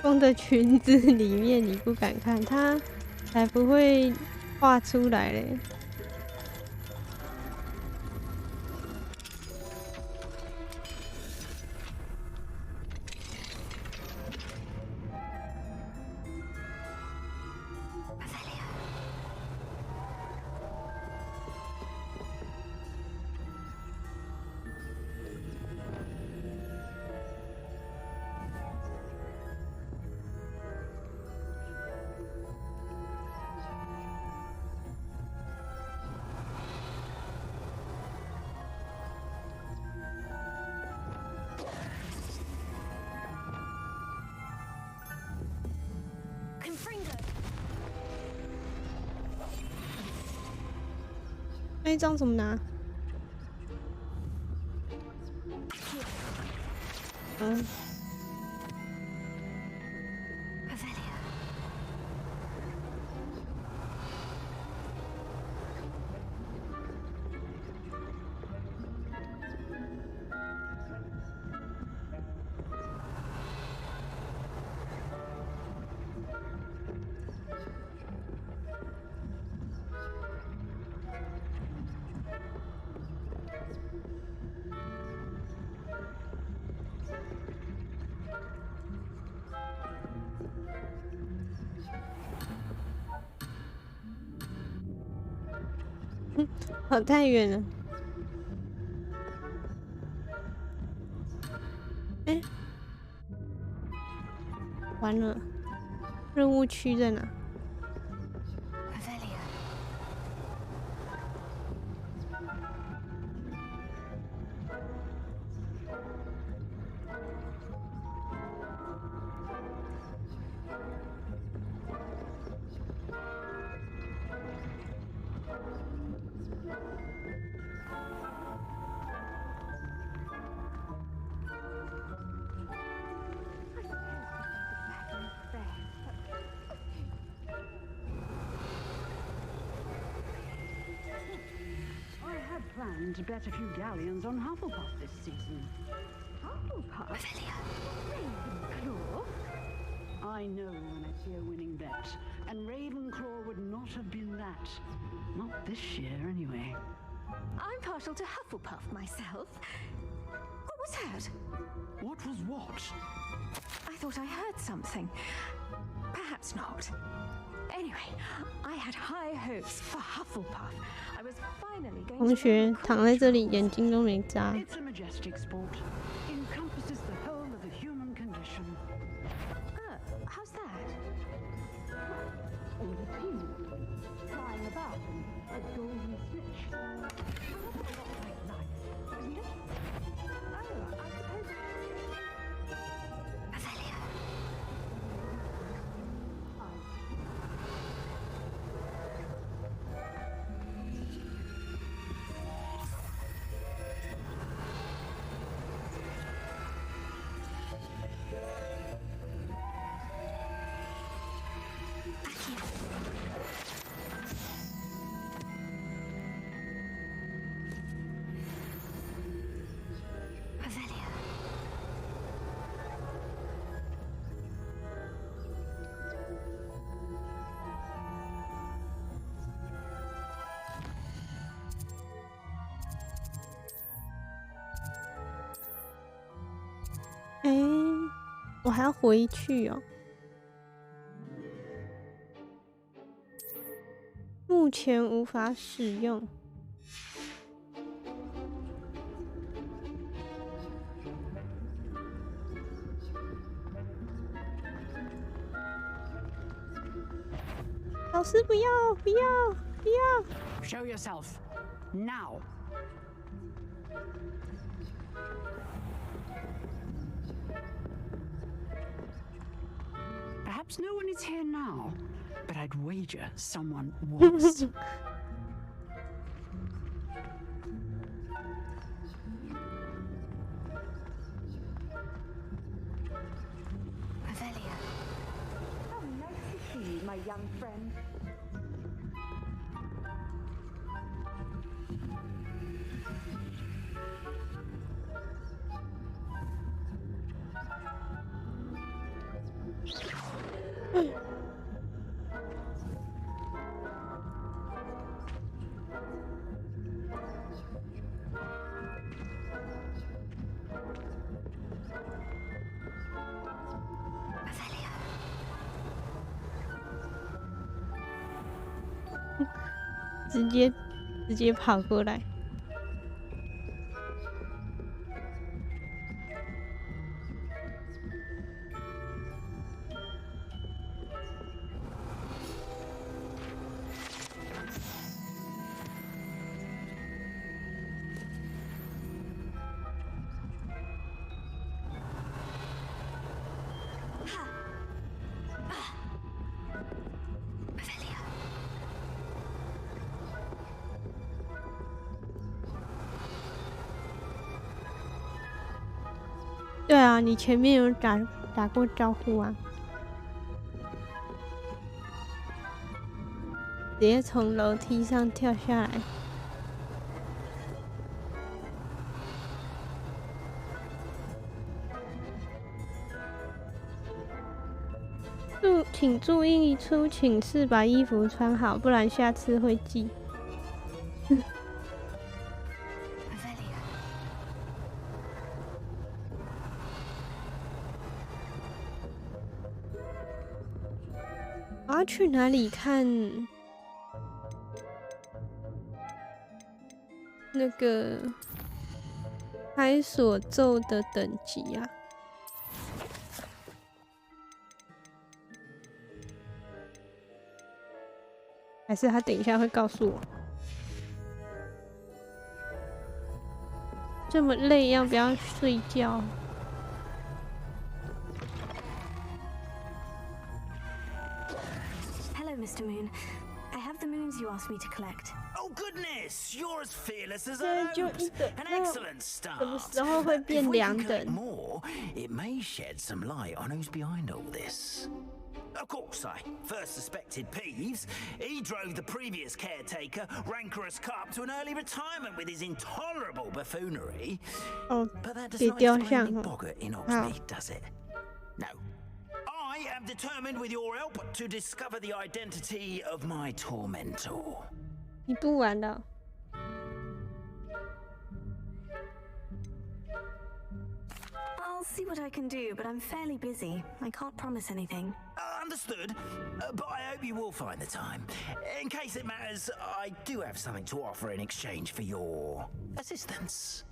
风的裙子里面你不敢看，它才不会画出来嘞。那一张怎么拿？嗯。跑太远了。哎，完了，任务区在哪？planned to bet a few galleons on Hufflepuff this season. Hufflepuff? Ravenclaw? I know when I see a winning bet, and Ravenclaw would not have been that. Not this year, anyway. I'm partial to Hufflepuff myself. What was that? What was what? I thought I heard something. Perhaps not. Anyway, I had high hopes for Hufflepuff. I was finally going to... 同学躺在这里，眼睛都没眨。 It's a majestic sport. Encompasses the whole of the human condition. How's that? All the team flying about in a golden snitch. Like life, isn't it? Oh, I suppose... 我还要回去哦。目前无法使用。老师不要，不要，不要 ！Show yourself now. Perhaps no one is here now, but I'd wager someone was. Avelia. How nice to see you, my young friend. Avelia. 直接跑过来。对啊，你前面有打过招呼啊，直接从楼梯上跳下来。请注意出寝室把衣服穿好，不然下次会记。我要去哪里看那个开锁咒的等级啊？还是他等一下会告诉我？这么累，要不要睡觉？ Mr. Moon, I have the moons you asked me to collect. Oh goodness, you're as fearless as an oak. An excellent start. 什么时候会变两等 more, it may shed some light on who's behind all this. Of course, I first suspected Peeves. He drove the previous caretaker, Rancorous Carp, to an early retirement with his intolerable buffoonery. But that does not explain the boggart in Oxmead, does it? No. I am determined, with your help, to discover the identity of my tormentor. 你不玩了。 I'll see what I can do, but I'm fairly busy. I can't promise anything. Understood, but I hope you will find the time. In case it matters, I do have something to offer in exchange for your assistance.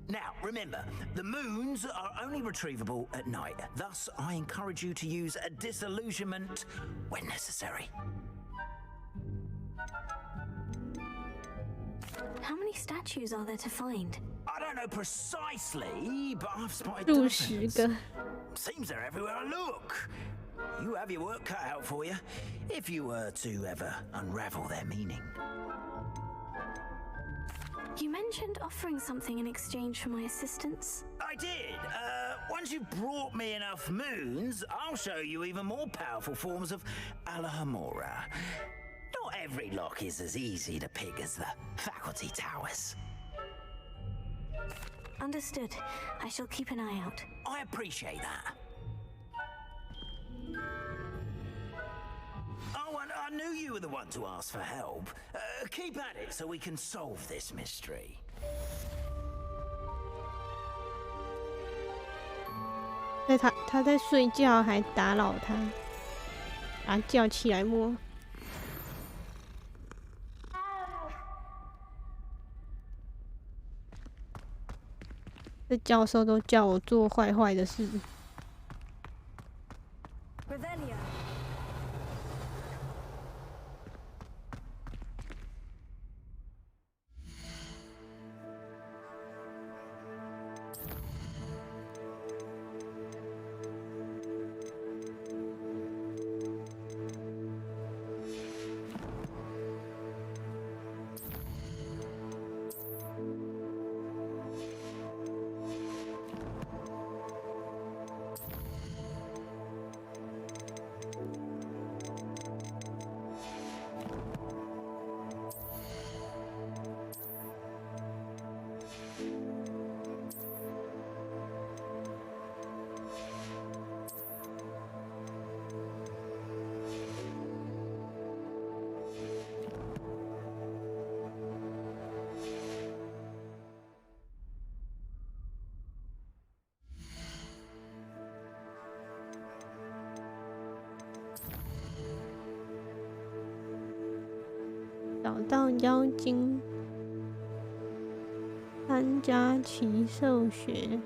Now, remember, the moons are only retrievable at night. Thus, I encourage you to use a disillusionment when necessary. How many statues are there to find? I don't know precisely, but I've spotted 60 dozens. 个。 Seems they're everywhere I look. You have your work cut out for you, if you were to ever unravel their meaning. You mentioned offering something in exchange for my assistance. I did. Once you've brought me enough moons, I'll show you even more powerful forms of Alahamora. Not every lock is as easy to pick as the faculty towers. Understood. I shall keep an eye out. I appreciate that. Oh, and I knew you were the one to ask for help. Keep at it so we can solve this mystery. 他在睡觉，还打扰他，把他叫起来摸。这教授都叫我做坏坏的事。找到妖精，参加奇兽学。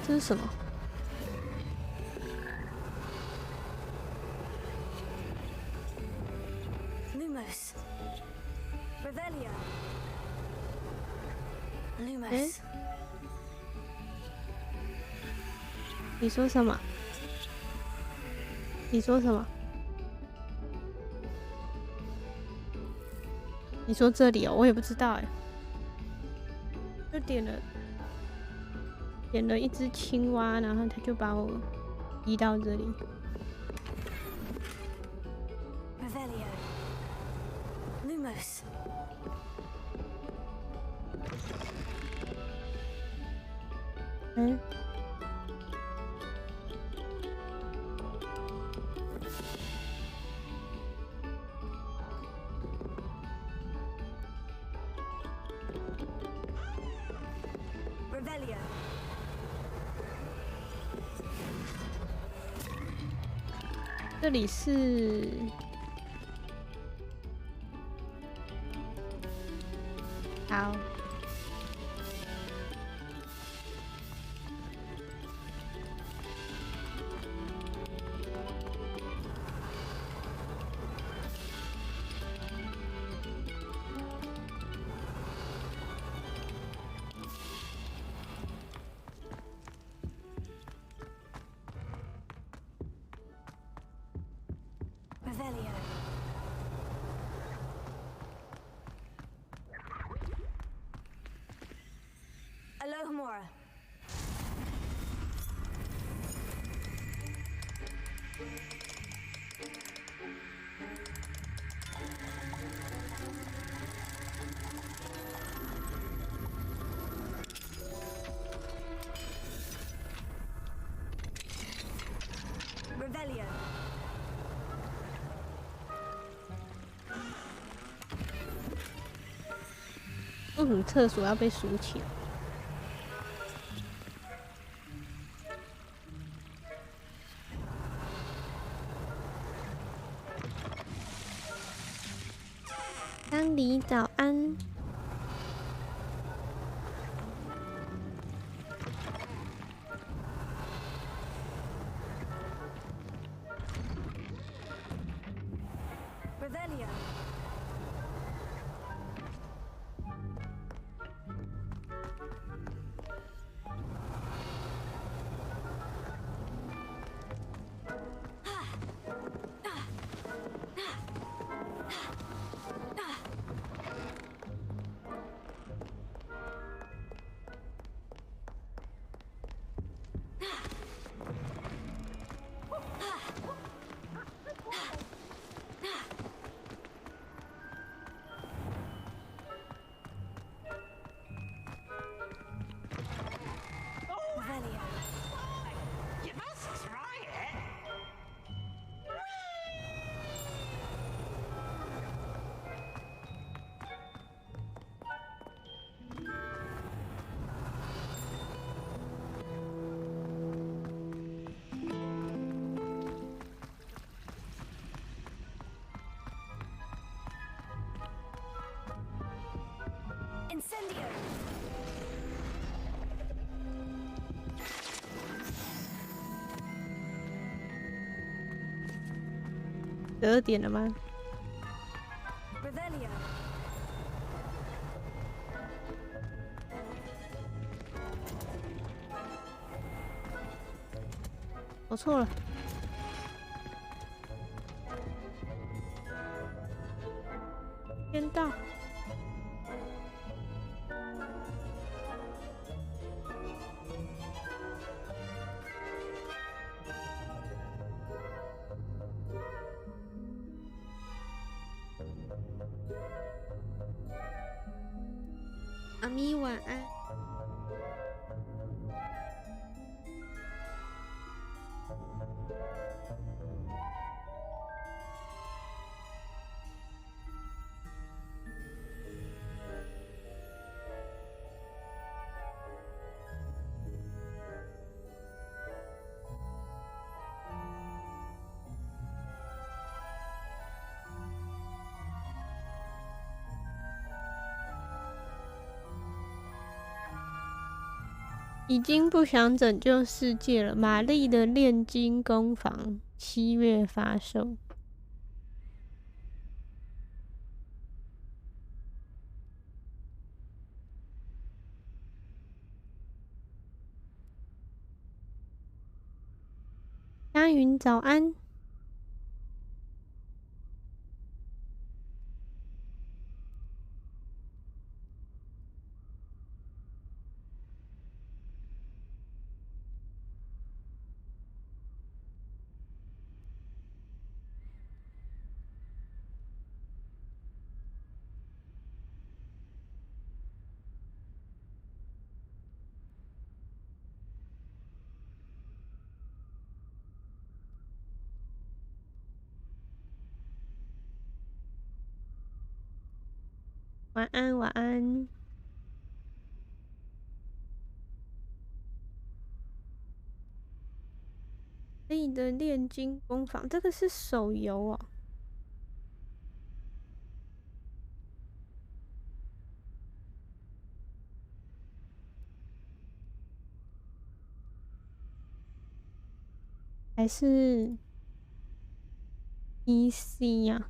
这是什么？Lumos. Revelio. Lumos. 你说什么？你说什么？你说这里哦，我也不知道哎，就点了一只青蛙，然后他就把我移到这里。Revelio. Lumos. 这里是好。Revelio. Alohomora. Revelio. 为什么厕所要被锁起来？安妮早安。Revelio. 12点了吗？我错了。先到。阿咪晚安。已经不想拯救世界了。玛丽的炼金工坊7月发售。佳云早安。晚安，晚安。丽的炼金工坊，这个是手游哦。还是 PC 呀？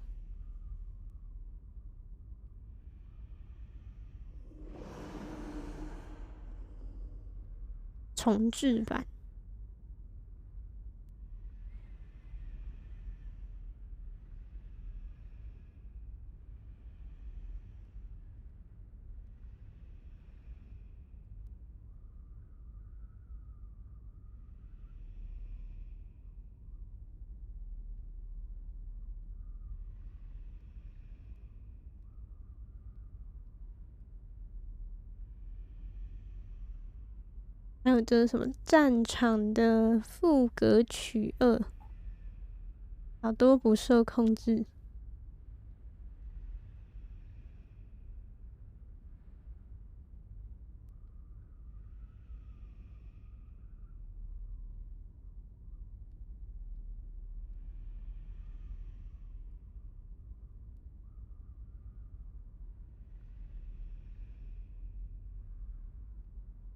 重制版。还有这是什么战场的副歌曲2，好多不受控制。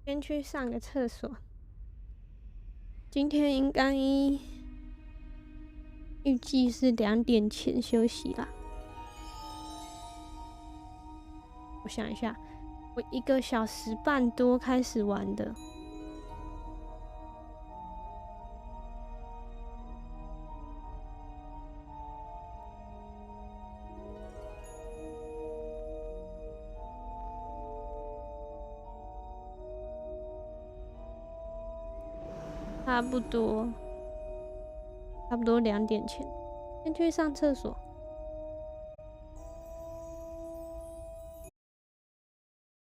先去上个厕所。今天应该预计是2点前休息啦。我想一下，我1个小时半多开始玩的。差不多2点前，先去上厕所。